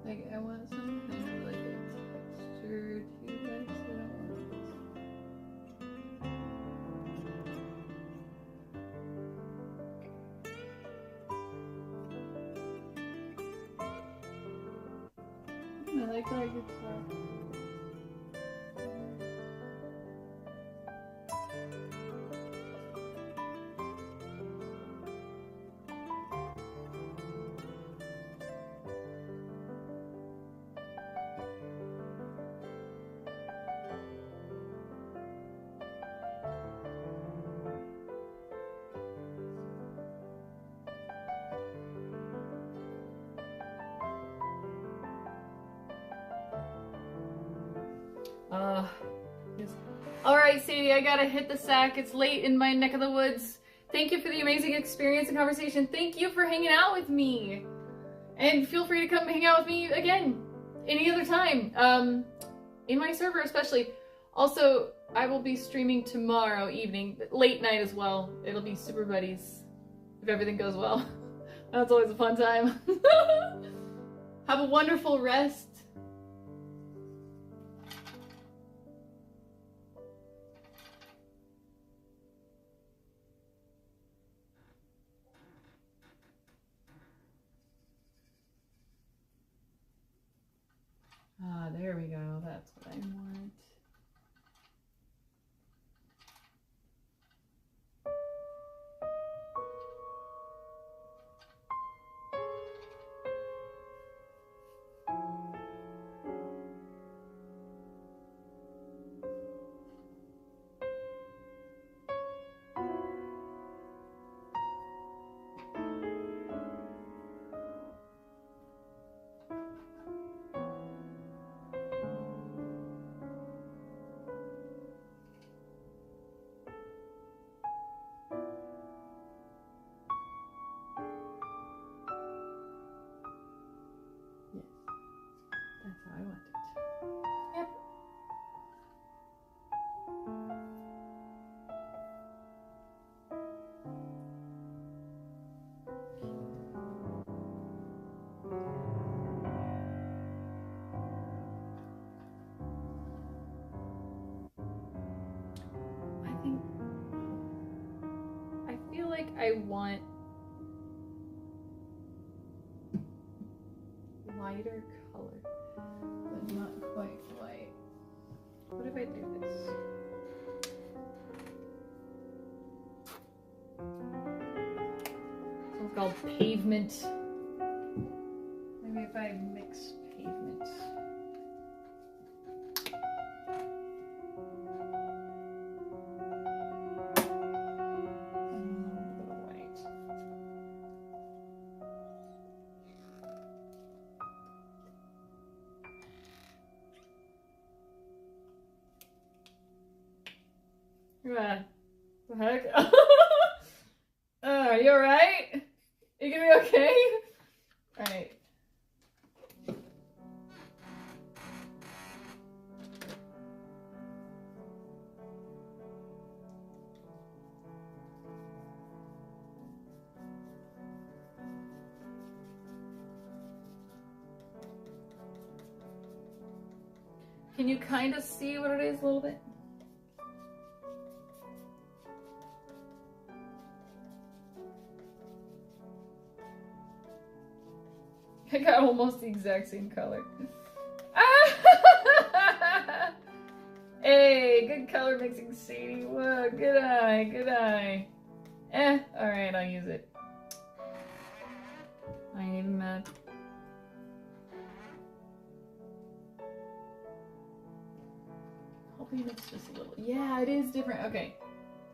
Like, I want something like a texture too, guys. I don't want this. I like that guitar. Yes. Alright, Sadie, I gotta hit the sack. It's late in my neck of the woods. Thank you for the amazing experience and conversation. Thank you for hanging out with me. And feel free to come hang out with me again, any other time. In my server especially. Also, I will be streaming tomorrow evening, late night as well. It'll be Super Buddies, if everything goes well. That's always a fun time. Have a wonderful rest. Ah, there we go. That's what I want. That's how I want it. Yep. I feel like I want lighter color, but not quite white. What if I do this? This one's called Pavement. Maybe if I mix Pavement. The heck? Are you alright? You gonna be okay? Alright. Can you kind of see what it is a little bit? I got almost the exact same color. Hey, good color mixing, Sadie. Whoa, good eye, good eye. Alright, I'll use it. I ain't even mad. Hoping it's just a little. Yeah, it is different. Okay,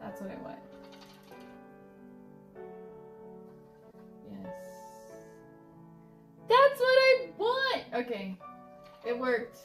that's what I want. Yes. That's what I want! Okay, it worked.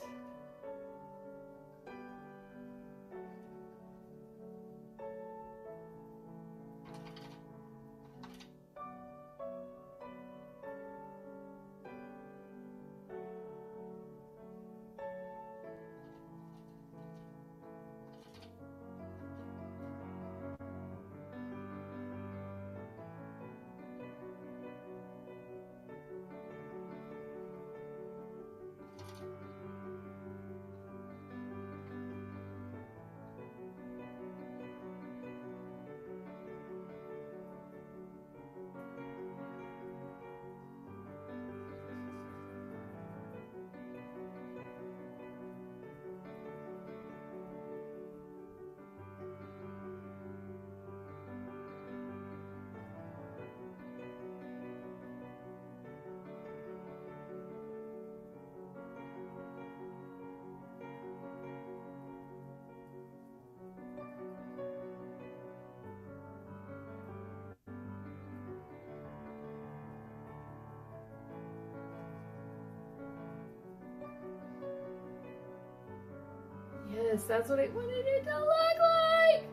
Yes, that's what I wanted it to look like!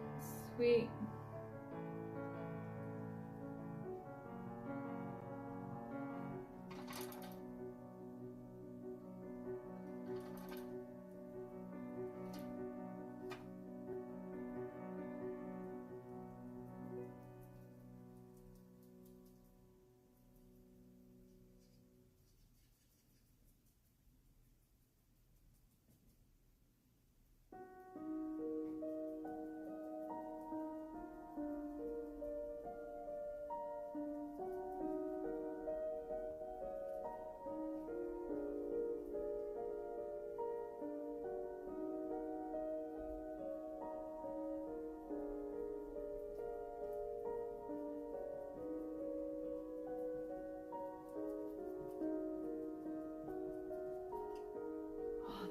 Sweet.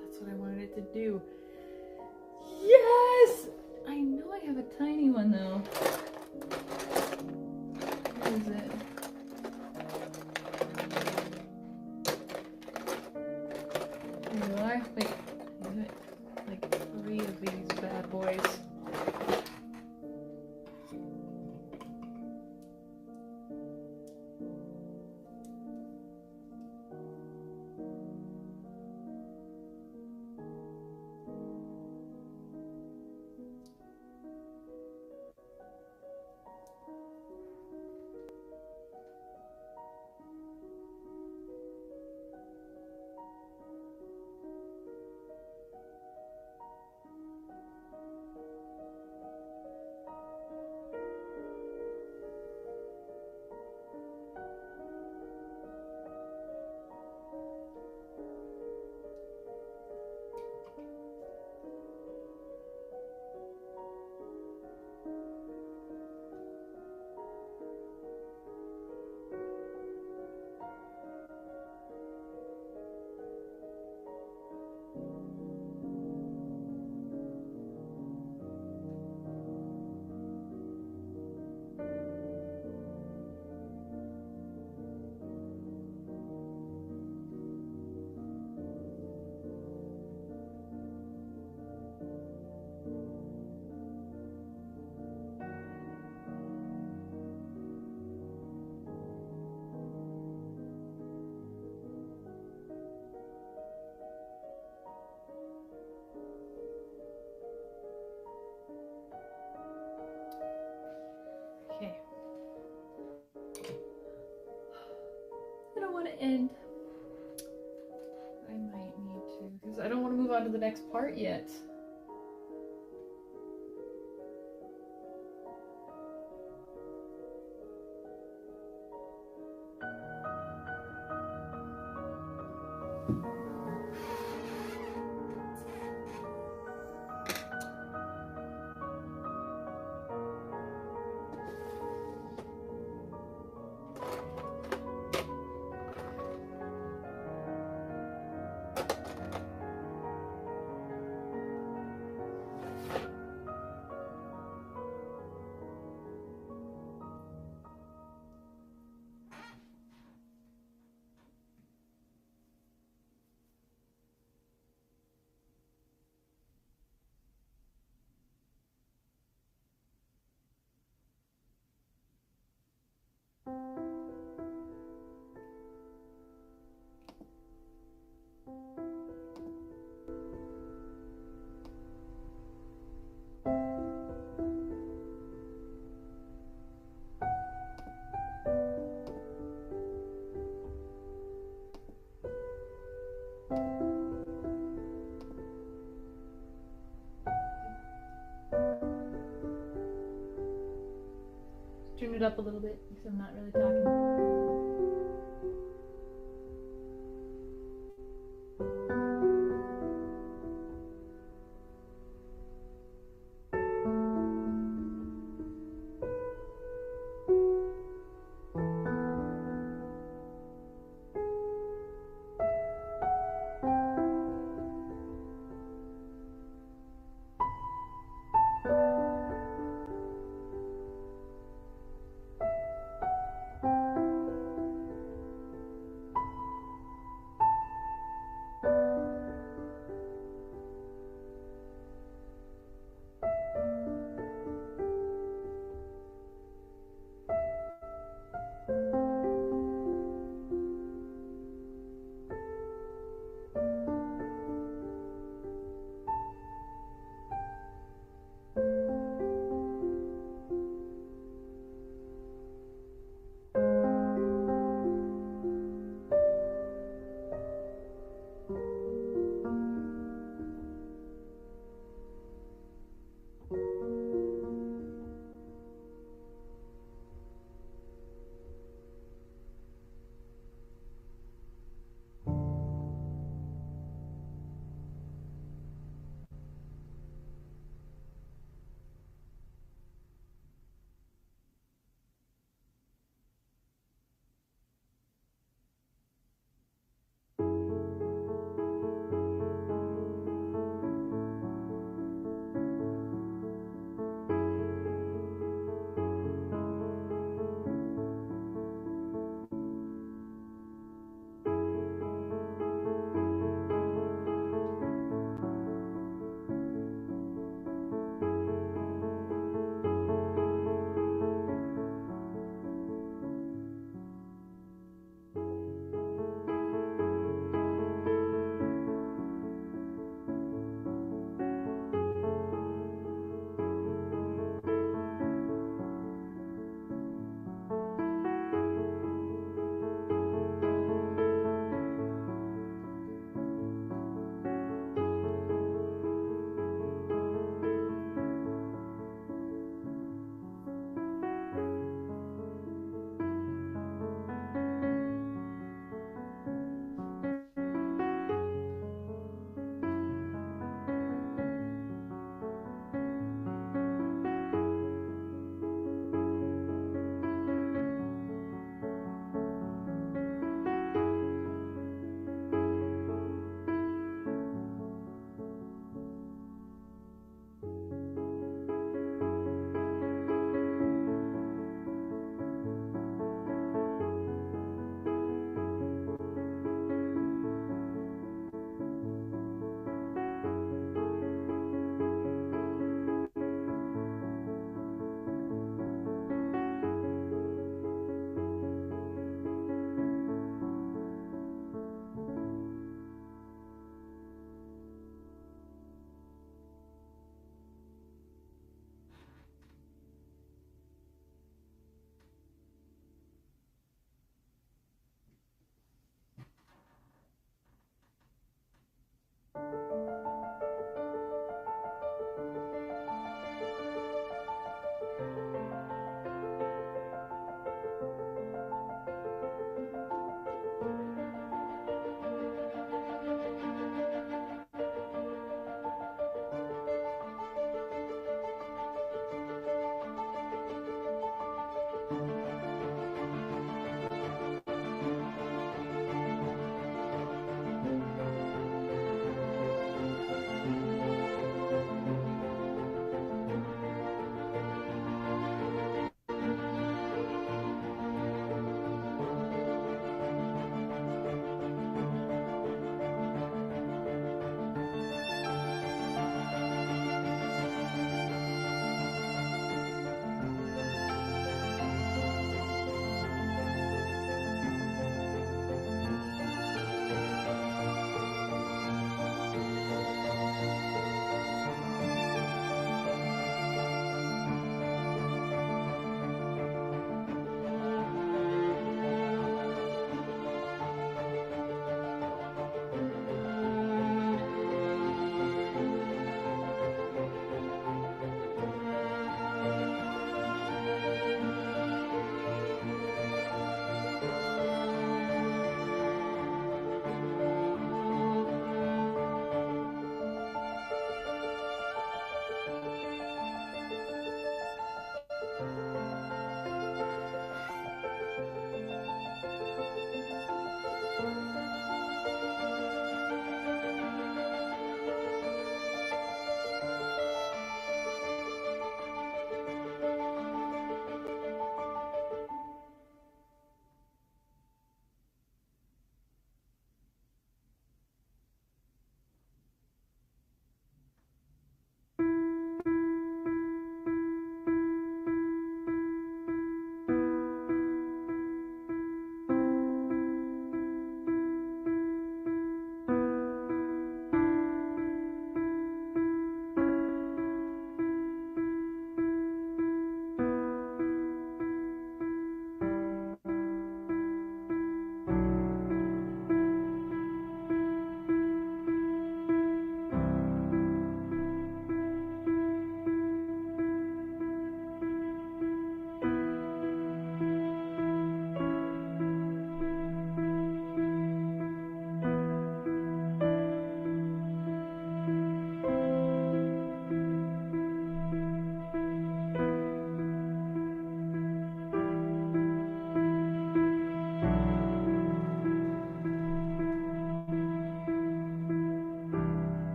That's what I wanted it to do. Yes! I know I have a tiny one though. Where is it? There you are. Wait, I have like 3 of these bad boys. Okay. I don't want to end. I might need to, because I don't want to move on to the next part yet. Turn it up a little bit because I'm not really talking.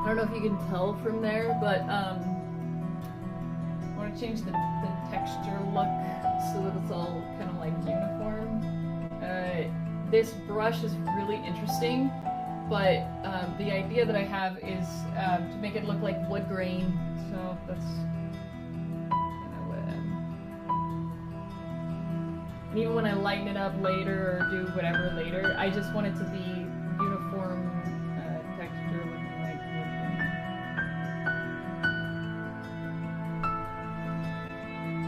I don't know if you can tell from there, but I want to change the texture look so that it's all kind of like uniform. This brush is really interesting, but the idea that I have is to make it look like wood grain, so that's kind of what and even when I lighten it up later or do whatever later, I just want it to be uniform texture looking like wood grain.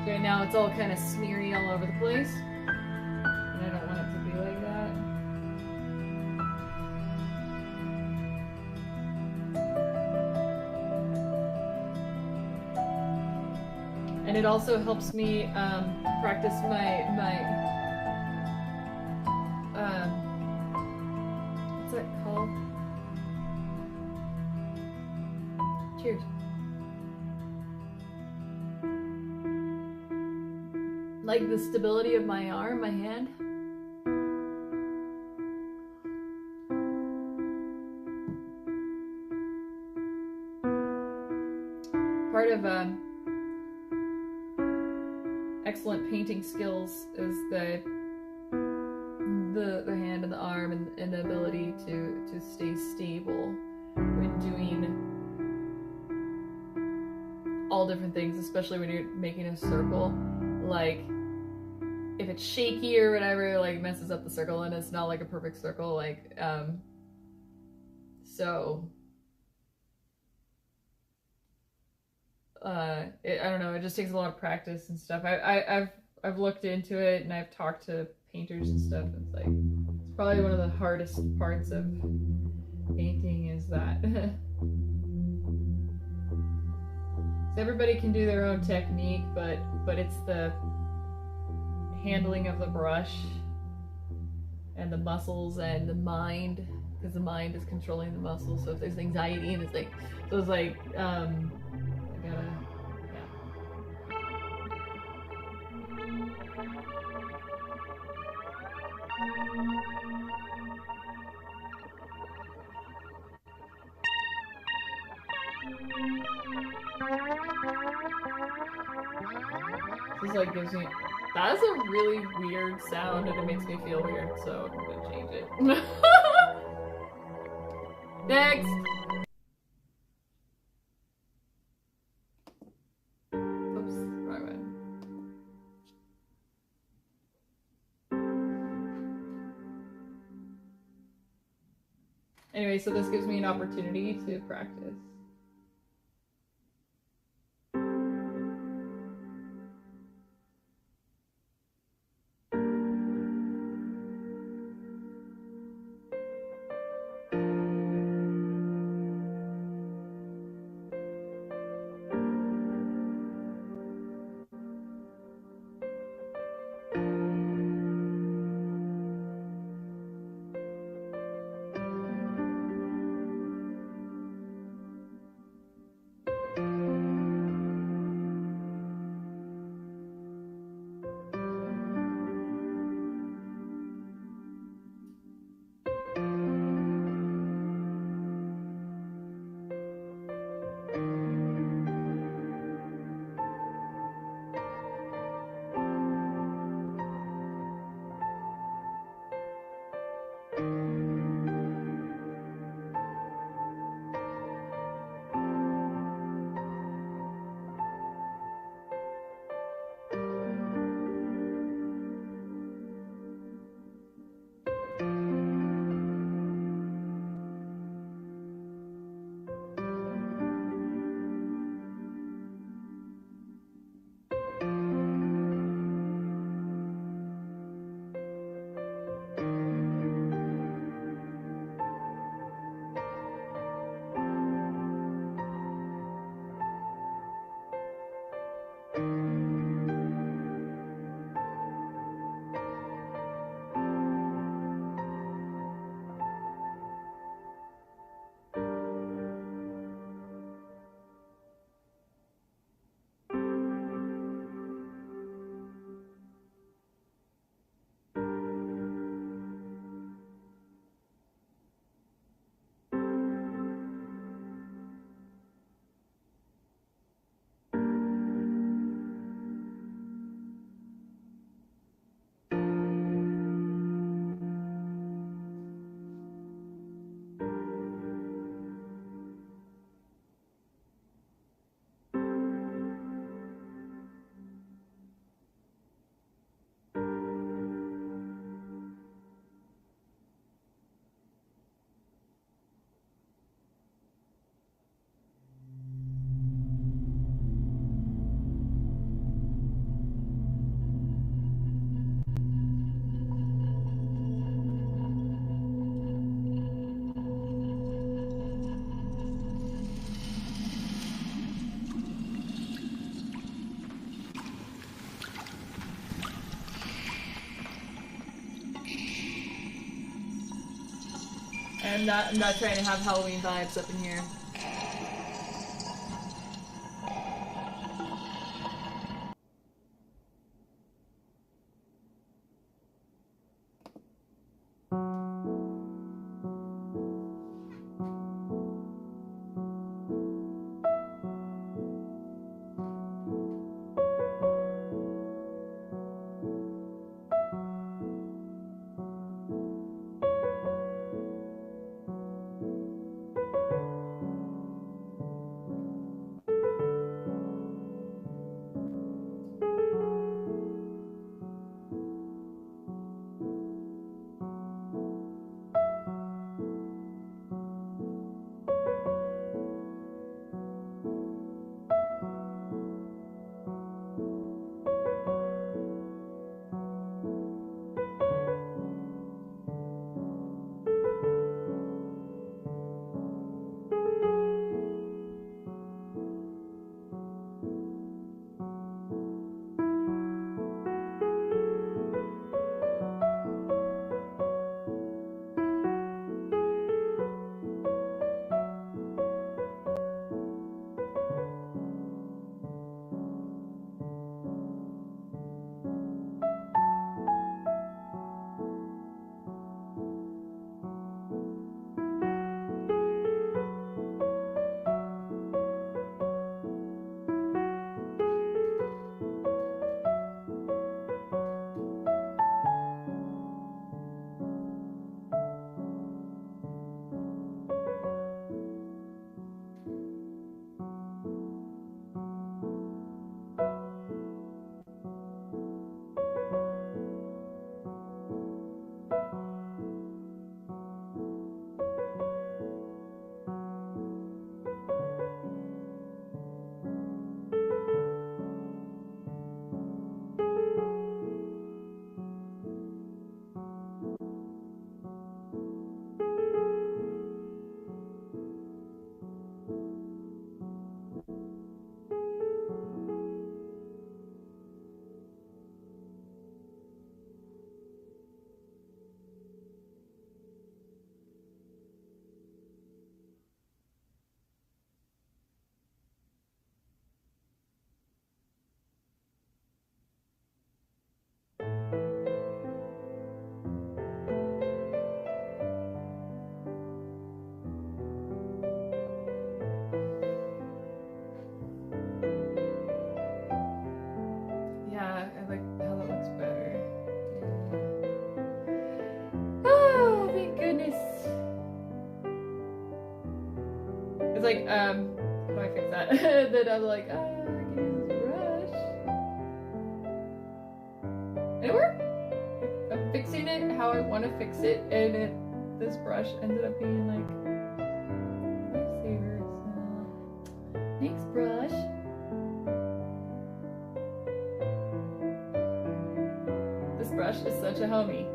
Okay, now it's all kind of smeary all over the place, and I don't want it to be like that. And it also helps me practice my what's that called? Cheers. Like the stability of my arm, my hand. Part of excellent painting skills is the hand and the arm and the ability to stay stable when doing all different things, especially when you're making a circle. Like if it's shaky or whatever, like messes up the circle and it's not like a perfect circle. Like so I don't know, it just takes a lot of practice and stuff. I've looked into it and I've talked to painters and stuff. It's like it's probably one of the hardest parts of painting is that. So everybody can do their own technique, but it's the handling of the brush and the muscles and the mind, because the mind is controlling the muscles. So if there's anxiety and it's like, so it's like I gotta, yeah. This like gives me, that's a really weird sound and it makes me feel weird, so I'm gonna change it. Next! Oops, wrong one. Anyway, so this gives me an opportunity to practice. I'm not trying to have Halloween vibes up in here. Yeah, I like how that looks better. Oh, thank goodness. It's like, how do I fix that? Then I'm like, I can use this brush. And it worked. I'm fixing it how I want to fix it, and this brush ended up being like a lifesaver. So, thanks, brush. This brush is such a homie.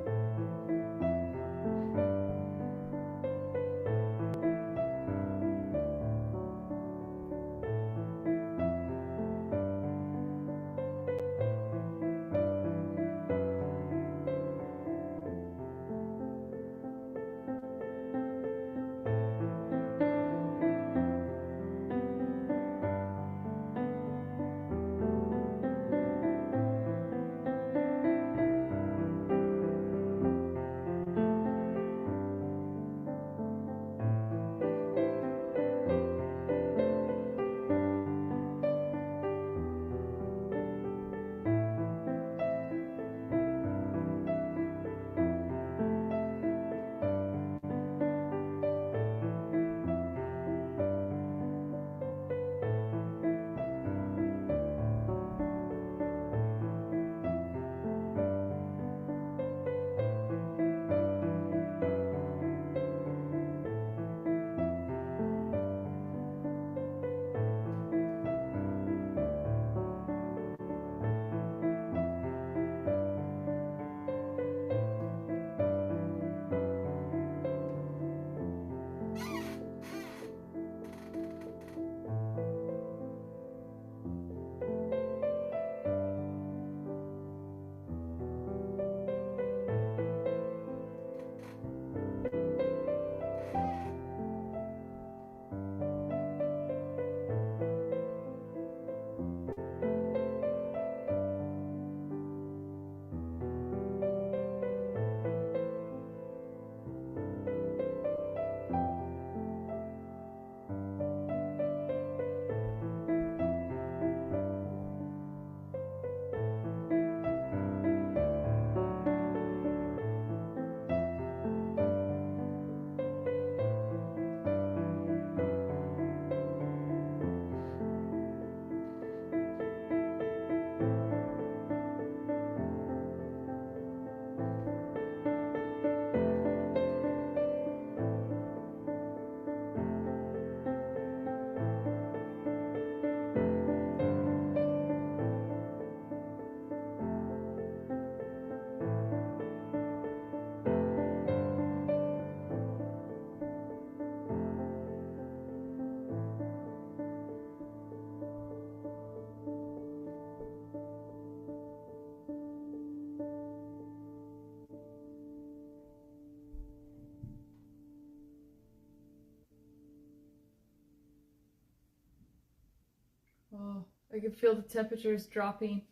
Oh, I can feel the temperatures dropping.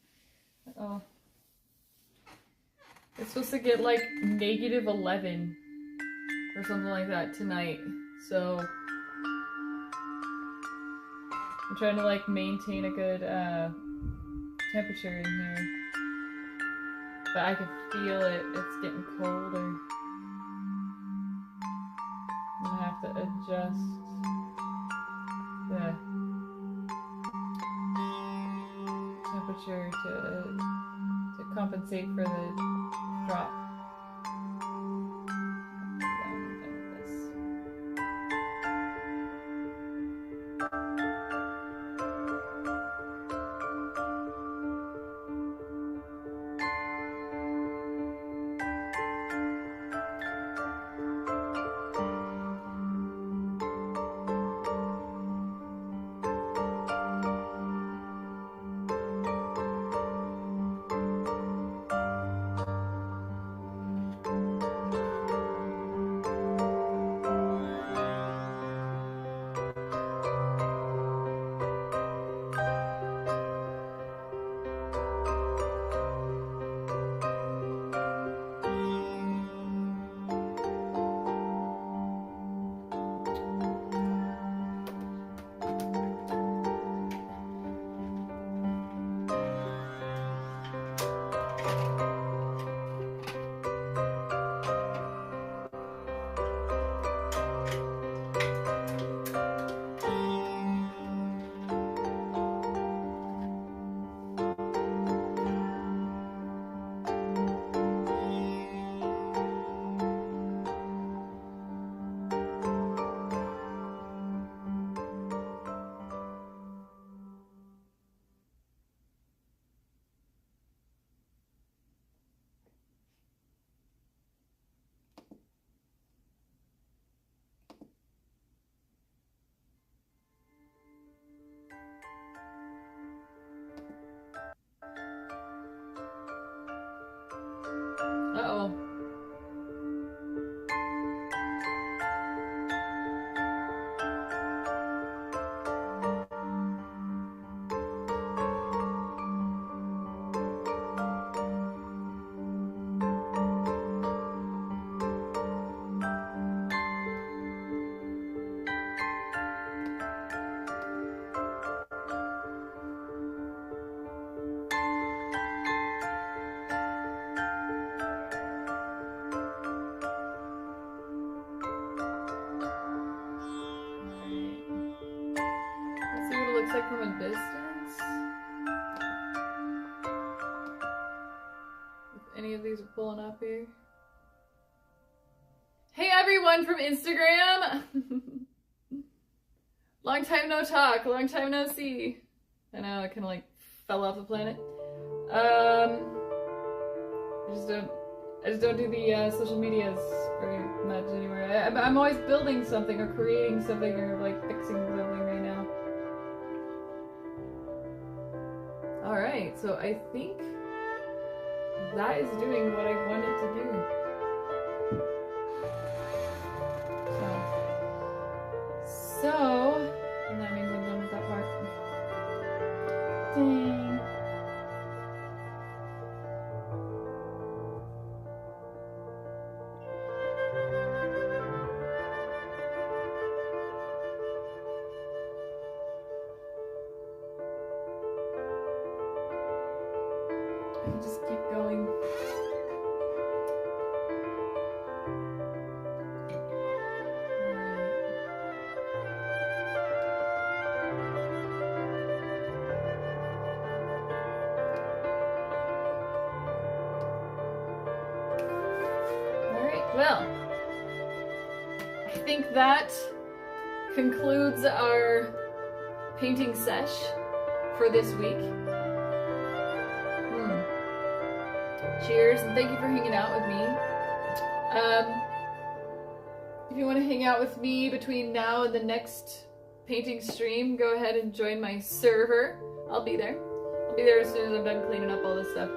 Oh. It's supposed to get like -11 or something like that tonight. So I'm trying to like maintain a good temperature in here. But I can feel it. It's getting colder. I'm gonna have to adjust the temperature to compensate for the drop. Uh-oh. Looks like from a distance. If any of these are pulling up here. Hey everyone from Instagram! Long time no talk, long time no see. I know, I kind of like fell off the planet. I just don't do the social medias very much anymore. I'm always building something or creating something or like fixing something right now. Alright, so I think that is doing what I wanted to do. So, and that means I'm done with that part. Dang. I can just keep going. Alright, well, I think that concludes our painting sesh for this week. Cheers, and thank you for hanging out with me. If you want to hang out with me between now and the next painting stream, go ahead and join my server. I'll be there. I'll be there as soon as I'm done cleaning up all this stuff.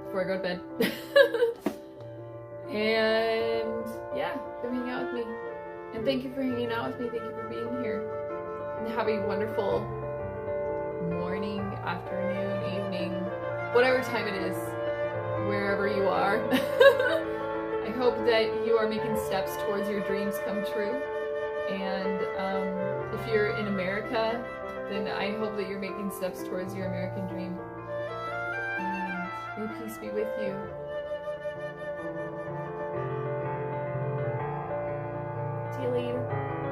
Before I go to bed. And yeah, come hang out with me. And thank you for hanging out with me. Thank you for being here. have a wonderful morning, afternoon, evening, whatever time it is, wherever you are. I hope that you are making steps towards your dreams come true. And if you're in America, then I hope that you're making steps towards your American dream. And may peace be with you. See you later.